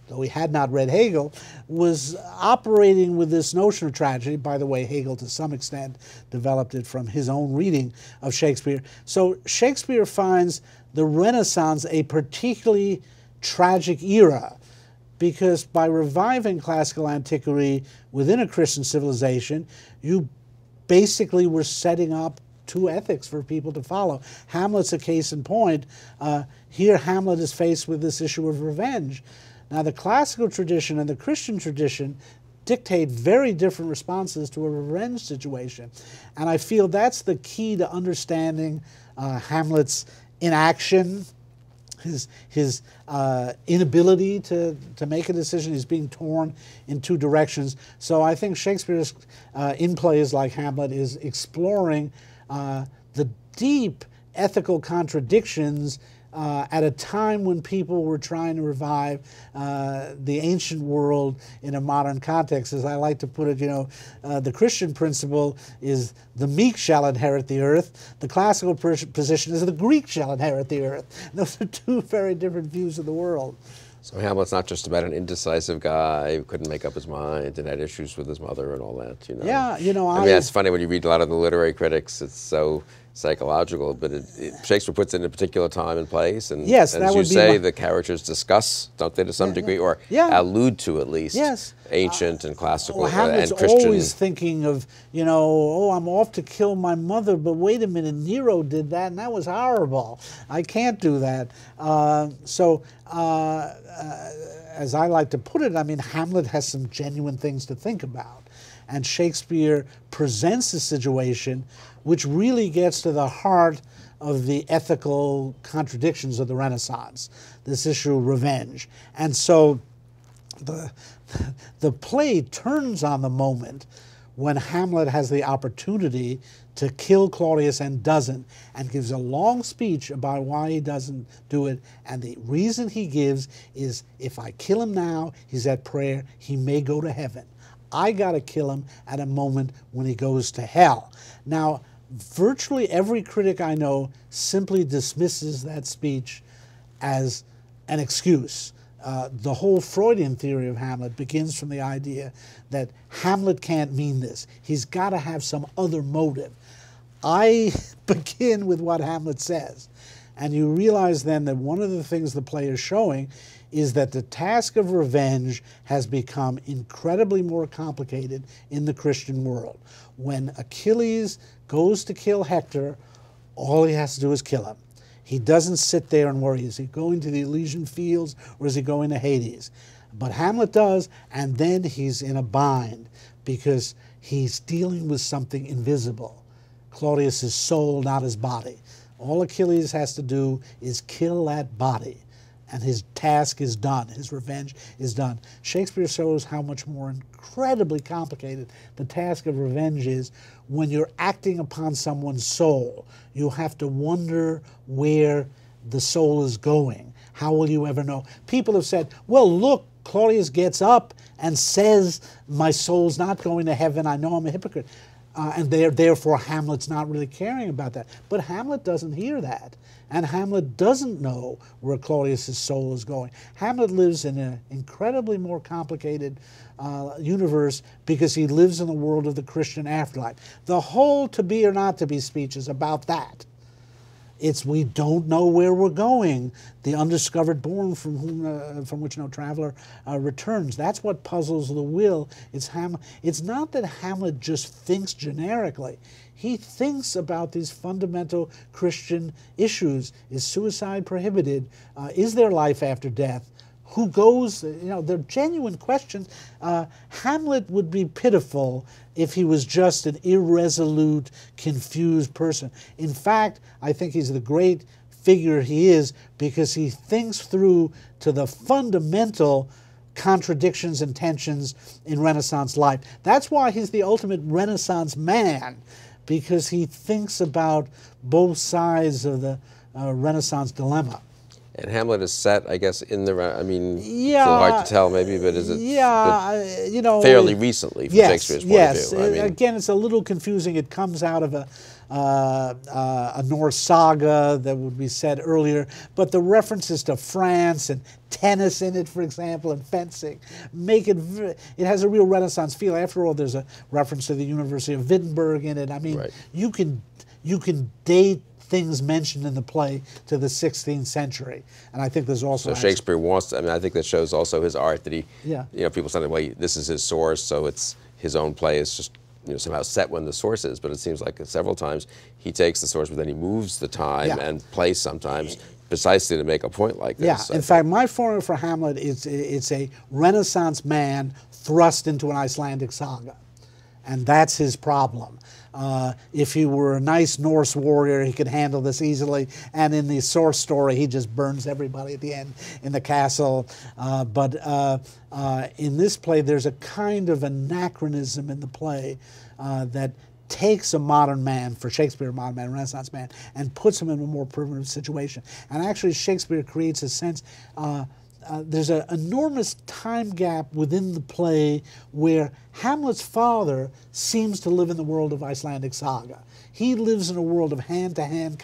though he had not read Hegel, was operating with this notion of tragedy. By the way, Hegel to some extent developed it from his own reading of Shakespeare. So Shakespeare finds the Renaissance a particularly tragic era, because by reviving classical antiquity within a Christian civilization, you basically were setting up two ethics for people to follow. Hamlet's a case in point. Here Hamlet is faced with this issue of revenge. Now, the classical tradition and the Christian tradition dictate very different responses to a revenge situation. And I feel that's the key to understanding Hamlet's inaction his inability to make a decision. He's being torn in two directions. So I think Shakespeare's in plays like Hamlet is exploring the deep ethical contradictions at a time when people were trying to revive the ancient world in a modern context. As I like to put it, the Christian principle is the meek shall inherit the earth. The classical position is the Greek shall inherit the earth. Those are two very different views of the world. So Hamlet's not just about an indecisive guy who couldn't make up his mind and had issues with his mother and all that, Yeah, I mean, it's funny when you read a lot of the literary critics, it's so psychological, but Shakespeare puts it in a particular time and place, and yes, as you say, the characters discuss, don't they, to some degree, or allude to at least ancient and classical Hamlet's and Christian. Always thinking of, oh, I'm off to kill my mother, but wait a minute, Nero did that, and that was horrible. I can't do that. As I like to put it, I mean, Hamlet has some genuine things to think about. And Shakespeare presents a situation which really gets to the heart of the ethical contradictions of the Renaissance, this issue of revenge. And so the play turns on the moment when Hamlet has the opportunity to kill Claudius and doesn't, and gives a long speech about why he doesn't do it. And the reason he gives is, if I kill him now, he's at prayer, he may go to heaven. I got to kill him at a moment when he goes to hell. Now, virtually every critic I know simply dismisses that speech as an excuse. The whole Freudian theory of Hamlet begins from the idea that Hamlet can't mean this. He's got to have some other motive. I begin with what Hamlet says. And you realize then that one of the things the play is showing is that the task of revenge has become incredibly more complicated in the Christian world. When Achilles goes to kill Hector, all he has to do is kill him. He doesn't sit there and worry, is he going to the Elysian fields or is he going to Hades? But Hamlet does, and then he's in a bind because he's dealing with something invisible. Claudius's soul, not his body. All Achilles has to do is kill that body, and his task is done. His revenge is done. Shakespeare shows how much more incredibly complicated the task of revenge is when you're acting upon someone's soul. You have to wonder where the soul is going. How will you ever know? People have said, well, look, Claudius gets up and says, my soul's not going to heaven. I know I'm a hypocrite. And therefore Hamlet's not really caring about that. But Hamlet doesn't hear that. And Hamlet doesn't know where Claudius's soul is going. Hamlet lives in an incredibly more complicated universe because he lives in the world of the Christian afterlife. The whole to be or not to be speech is about that. It's we don't know where we're going. The undiscovered bourne from which no traveler returns. That's what puzzles the will. It's Hamlet. It's not that Hamlet just thinks generically. He thinks about these fundamental Christian issues. Is suicide prohibited? Is there life after death? Who goes? They're genuine questions. Hamlet would be pitiful if he was just an irresolute, confused person. In fact, I think he's the great figure he is because he thinks through to the fundamental contradictions and tensions in Renaissance life. That's why he's the ultimate Renaissance man, because he thinks about both sides of the Renaissance dilemma. And Hamlet is set, I guess, in the, it's a little hard to tell maybe, but is it fairly recently from Shakespeare's point of view? Again, it's a little confusing. It comes out of a Norse saga that would be said earlier, but the references to France and tennis in it, for example, and fencing, make it, it has a real Renaissance feel. After all, there's a reference to the University of Wittenberg in it. I mean, you can date things mentioned in the play to the 16th century. And I think there's also... So Shakespeare wants to, I think that shows also his art that he, people say, well, this is his source, so it's his own play is just, somehow set when the source is, but it seems like several times he takes the source, but then he moves the time and plays sometimes precisely to make a point like this. In fact, my formula for Hamlet is it's a Renaissance man thrust into an Icelandic saga. And that's his problem. If he were a nice Norse warrior, he could handle this easily. And in the source story, he just burns everybody at the end in the castle. But in this play, there's a kind of anachronism in the play that takes a modern man, for Shakespeare, a modern man, a Renaissance man, and puts him in a more primitive situation. And actually, Shakespeare creates a sense, there's an enormous time gap within the play where Hamlet's father seems to live in the world of Icelandic saga. He lives in a world of hand-to-hand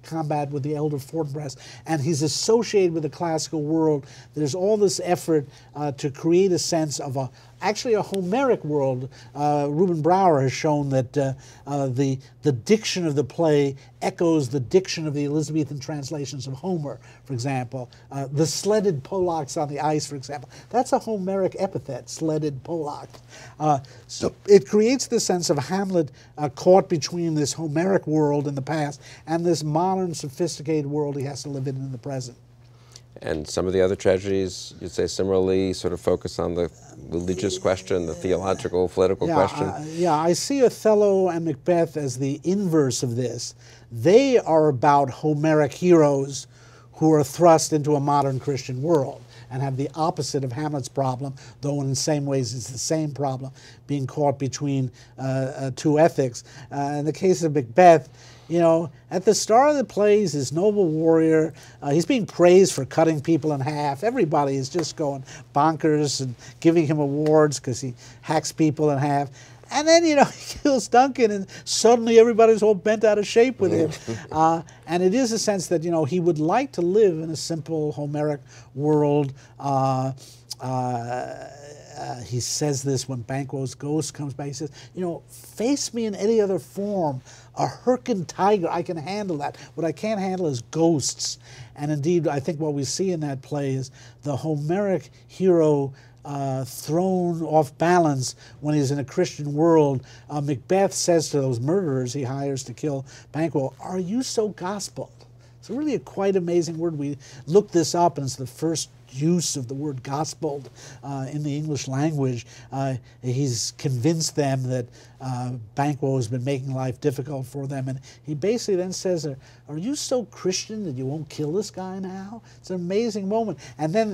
combat with the elder Fortinbras, and he's associated with the classical world. There's all this effort to create a sense of actually a Homeric world. Reuben Brouwer has shown that the diction of the play echoes the diction of the Elizabethan translations of Homer, for example. The sledded Polacks on the ice, for example. That's a Homeric epithet, sledded Polacks. So it creates the sense of Hamlet caught between this Homeric world in the past and this modern, sophisticated world he has to live in the present. And some of the other tragedies, you'd say, similarly sort of focus on the religious question, the theological, political question? Yeah, I see Othello and Macbeth as the inverse of this. They are about Homeric heroes who are thrust into a modern Christian world and have the opposite of Hamlet's problem, though in some ways it's the same problem, being caught between two ethics. In the case of Macbeth, you know, at the start of the play, he's this noble warrior. He's being praised for cutting people in half. Everybody is just going bonkers and giving him awards because he hacks people in half. And then, you know, he kills Duncan, and suddenly everybody's all bent out of shape with him. And it is a sense that, you know, he would like to live in a simple Homeric world. He says this when Banquo's ghost comes back. He says, you know, face me in any other form. A Hyrcan tiger, I can handle that. What I can't handle is ghosts. And indeed, I think what we see in that play is the Homeric hero thrown off balance when he's in a Christian world. Macbeth says to those murderers he hires to kill Banquo, "Are you so gospeled?" It's really a quite amazing word. We looked this up, and it's the first use of the word gospeled in the English language. He's convinced them that Banquo has been making life difficult for them, and he basically then says, "Are you so Christian that you won't kill this guy now?" It's an amazing moment. And then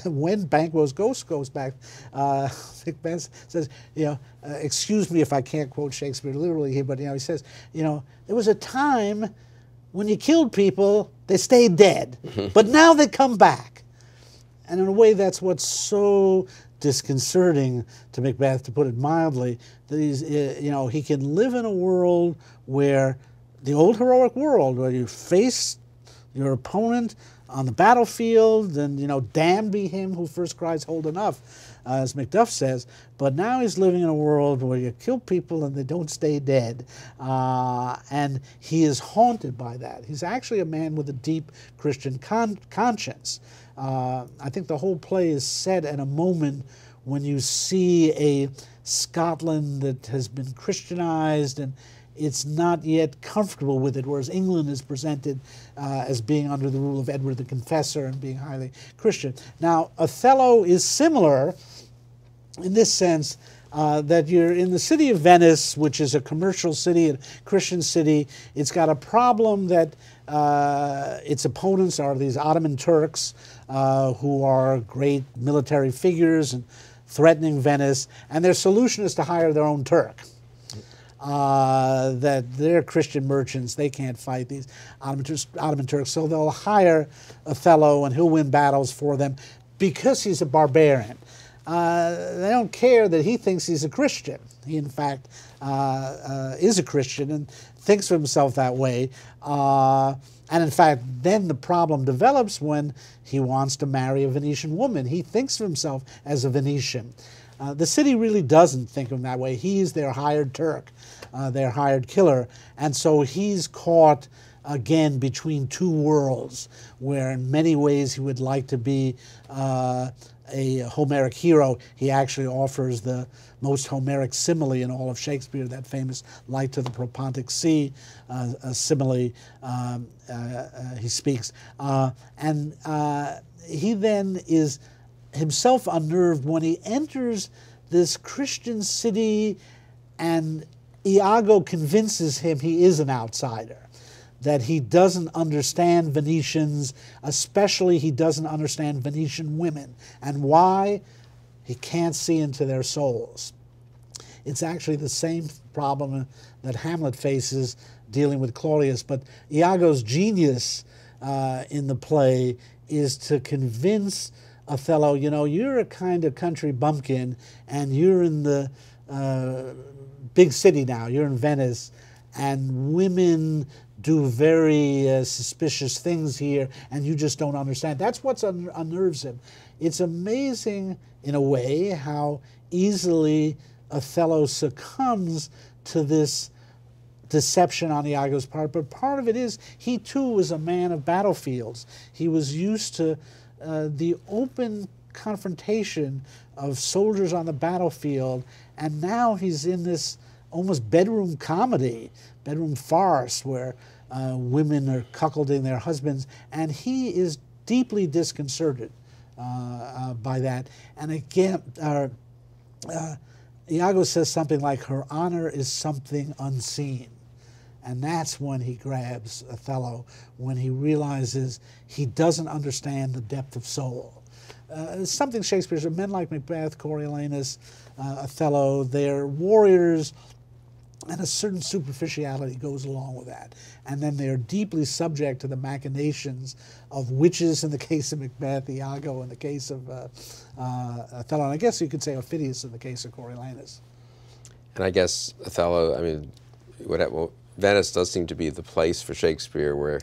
when Banquo's ghost goes back, Macbeth says, you know, excuse me if I can't quote Shakespeare literally here, but you know, he says, you know, there was a time when you killed people, they stayed dead, but now they come back. And in a way, that's what's so disconcerting to Macbeth, to put it mildly, that he's, you know, he can live in a world where the old heroic world, where you face your opponent on the battlefield, and, you know, damned be him who first cries, hold enough, as Macduff says, but now he's living in a world where you kill people and they don't stay dead. And he is haunted by that. He's actually a man with a deep Christian conscience. I think the whole play is set at a moment when you see a Scotland that has been Christianized and it's not yet comfortable with it, whereas England is presented as being under the rule of Edward the Confessor and being highly Christian. Now, Othello is similar in this sense that you're in the city of Venice, which is a commercial city, a Christian city. It's got a problem that its opponents are these Ottoman Turks who are great military figures and threatening Venice, and their solution is to hire their own Turk. That they're Christian merchants, they can't fight these Ottoman Turks, so they'll hire Othello and he'll win battles for them because he's a barbarian. They don't care that he thinks he's a Christian. He, in fact, is a Christian and thinks of himself that way. And in fact, then the problem develops when he wants to marry a Venetian woman. He thinks of himself as a Venetian. The city really doesn't think of him that way. He's their hired Turk, their hired killer. And so he's caught, again, between two worlds, where in many ways he would like to be a Homeric hero. He actually offers the most Homeric simile in all of Shakespeare, that famous light to the Propontic Sea simile he speaks. And he then is himself unnerved when he enters this Christian city and Iago convinces him he is an outsider, that he doesn't understand Venetians, especially he doesn't understand Venetian women. And why? He can't see into their souls. It's actually the same problem that Hamlet faces dealing with Claudius, but Iago's genius in the play is to convince Othello, you know, you're a kind of country bumpkin, and you're in the big city now, you're in Venice, and women do very suspicious things here, and you just don't understand. That's what unnerves him. It's amazing, in a way, how easily Othello succumbs to this deception on Iago's part, but part of it is he too was a man of battlefields. He was used to the open confrontation of soldiers on the battlefield, and now he's in this almost bedroom comedy, bedroom farce, where women are cuckolding their husbands, and he is deeply disconcerted by that. And again, Iago says something like, her honor is something unseen. And that's when he grabs Othello, when he realizes he doesn't understand the depth of soul. It's something Shakespeare's, men like Macbeth, Coriolanus, Othello, they're warriors, and a certain superficiality goes along with that. And then they're deeply subject to the machinations of witches in the case of Macbeth, Iago in the case of Othello, and I guess you could say Ophidius in the case of Coriolanus. And I guess Othello, I mean, Venice does seem to be the place for Shakespeare where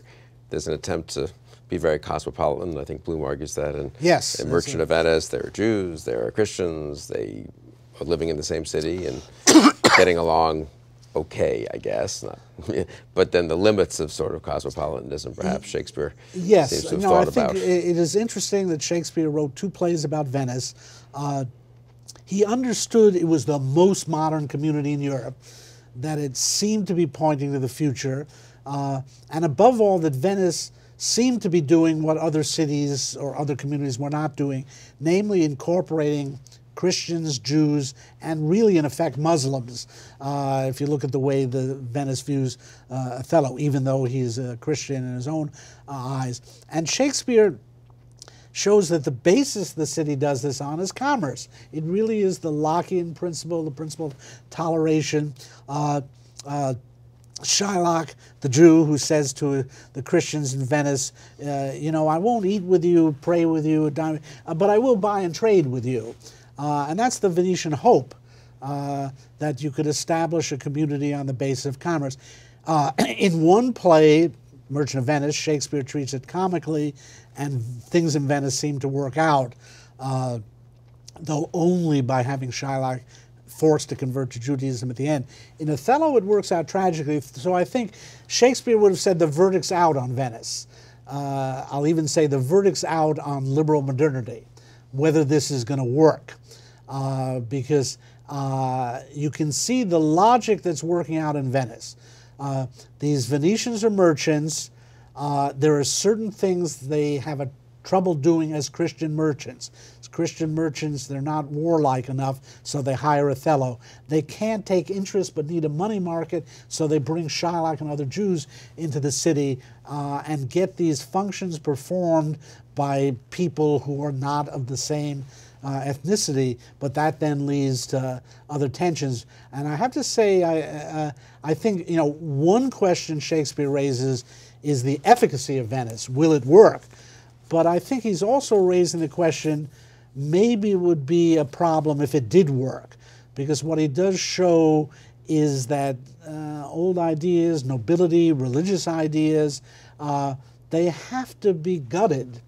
there's an attempt to be very cosmopolitan. I think Bloom argues that. And yes. In Merchant of Venice, there are Jews, there are Christians, they are living in the same city and getting along okay, I guess. But then the limits of sort of cosmopolitanism, perhaps Shakespeare seems to have thought about. I think it is interesting that Shakespeare wrote 2 plays about Venice. He understood it was the most modern community in Europe, that it seemed to be pointing to the future, and above all, that Venice seemed to be doing what other cities or other communities were not doing, namely incorporating Christians, Jews, and really, in effect, Muslims. If you look at the way the Venice views Othello, even though he's a Christian in his own eyes. And Shakespeare shows that the basis the city does this on is commerce. It really is the Lockean principle, the principle of toleration. Shylock, the Jew, who says to the Christians in Venice, you know, I won't eat with you, pray with you, but I will buy and trade with you. And that's the Venetian hope, that you could establish a community on the basis of commerce. In one play, Merchant of Venice, Shakespeare treats it comically, and things in Venice seem to work out, though only by having Shylock forced to convert to Judaism at the end. In Othello, it works out tragically, so I think Shakespeare would have said the verdict's out on Venice. I'll even say the verdict's out on liberal modernity, whether this is going to work, because you can see the logic that's working out in Venice. These Venetians are merchants. There are certain things they have a trouble doing as Christian merchants. As Christian merchants, they're not warlike enough, so they hire Othello. They can't take interest but need a money market, so they bring Shylock and other Jews into the city and get these functions performed by people who are not of the same ethnicity, but that then leads to other tensions. And I have to say, I think, you know, one question Shakespeare raises is the efficacy of Venice. Will it work? But I think he's also raising the question, maybe it would be a problem if it did work, because what he does show is that old ideas, nobility, religious ideas, they have to be gutted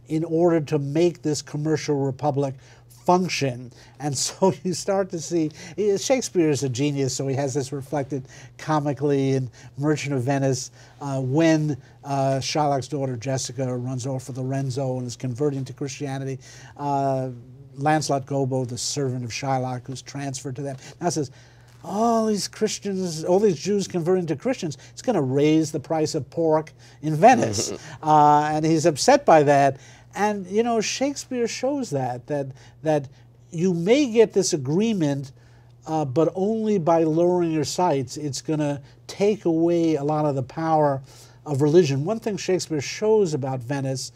in order to make this commercial republic function. And so you start to see, Shakespeare is a genius, so he has this reflected comically in Merchant of Venice when Shylock's daughter Jessica runs off with Lorenzo and is converting to Christianity. Lancelot Gobbo, the servant of Shylock, who's transferred to them, now says, all these Christians, all these Jews converting to Christians, it's going to raise the price of pork in Venice. And he's upset by that. And, you know, Shakespeare shows that you may get this agreement but only by lowering your sights. It's going to take away a lot of the power of religion. One thing Shakespeare shows about Venice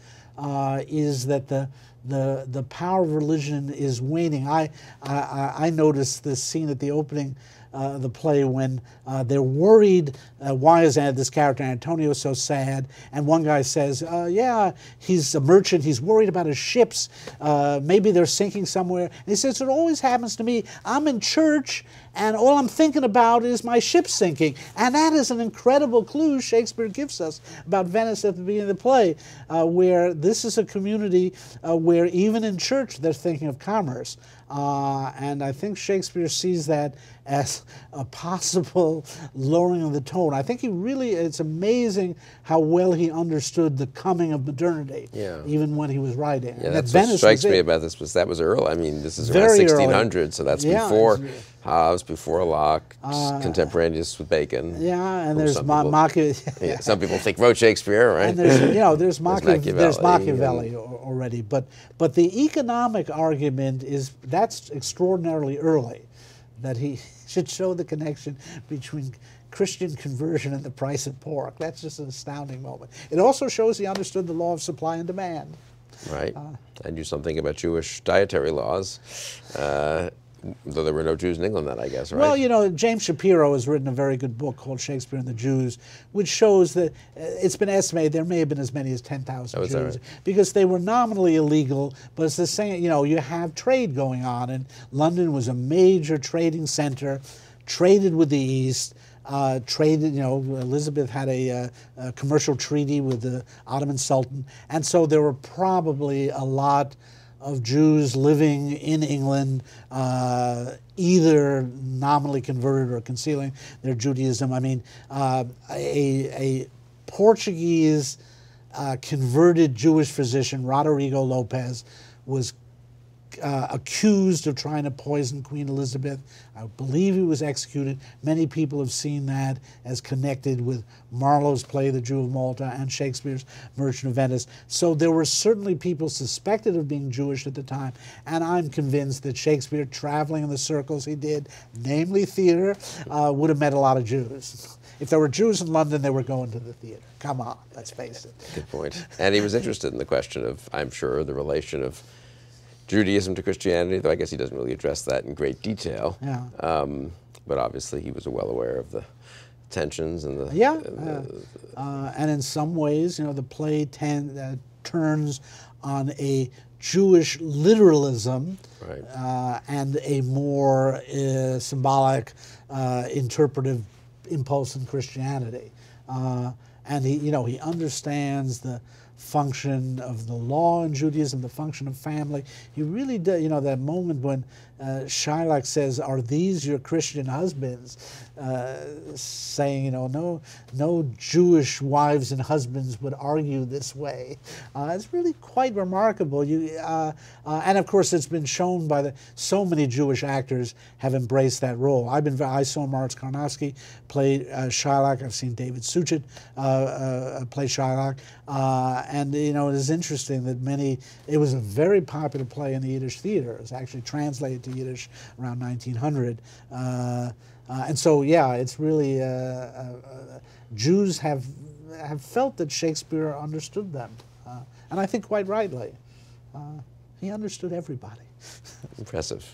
is that the power of religion is waning. I noticed this scene at the opening the play when they're worried, why is this character Antonio so sad? And one guy says, yeah, he's a merchant, he's worried about his ships, maybe they're sinking somewhere. And he says, it always happens to me. I'm in church and all I'm thinking about is my ship sinking. And that is an incredible clue Shakespeare gives us about Venice at the beginning of the play, where this is a community where even in church they're thinking of commerce. And I think Shakespeare sees that as a possible lowering of the tone. I think he really, it's amazing how well he understood the coming of modernity, even when he was writing. Yeah, that's what strikes me about this, was that was early. I mean, this is around 1600, so that's before Hobbes, before Locke, contemporaneous with Bacon. Yeah, and there's Machiavelli. Some people think wrote Shakespeare, right? And there's Machiavelli already. But the economic argument is, that's extraordinarily early, that he should show the connection between Christian conversion and the price of pork. That's just an astounding moment. It also shows he understood the law of supply and demand. Right. I knew something about Jewish dietary laws, though there were no Jews in England then, I guess, right? Well, you know, James Shapiro has written a very good book called Shakespeare and the Jews, which shows that it's been estimated there may have been as many as 10,000 Jews, right? Because they were nominally illegal, but it's the same, you know, you have trade going on, and London was a major trading center, traded with the East, traded, you know, Elizabeth had a commercial treaty with the Ottoman Sultan, and so there were probably a lot of Jews living in England, either nominally converted or concealing their Judaism. I mean, a Portuguese converted Jewish physician, Rodrigo Lopez, was accused of trying to poison Queen Elizabeth. I believe he was executed. Many people have seen that as connected with Marlowe's play, The Jew of Malta, and Shakespeare's Merchant of Venice. So there were certainly people suspected of being Jewish at the time, and I'm convinced that Shakespeare, traveling in the circles he did, namely theater, would have met a lot of Jews. If there were Jews in London, they were going to the theater. Come on, let's face it. Good point. And he was interested in the question of, I'm sure, the relation of Judaism to Christianity, though I guess he doesn't really address that in great detail. Yeah. But obviously he was well aware of the tensions and the... And in some ways, you know, the play turns on a Jewish literalism, right, and a more symbolic, interpretive impulse in Christianity. And he, you know, he understands the function of the law in Judaism, the function of family. He really does, you know, that moment when Shylock says, "Are these your Christian husbands?" Saying, you know, no Jewish wives and husbands would argue this way. It's really quite remarkable. And of course, it's been shown by so many Jewish actors have embraced that role. I saw Moritz Karnowski play Shylock. I've seen David Suchet play Shylock. And you know, it is interesting that it was a very popular play in the Yiddish theater. It was actually translated to Yiddish around 1900. And so, yeah, it's really, Jews have felt that Shakespeare understood them. And I think quite rightly. He understood everybody. Impressive.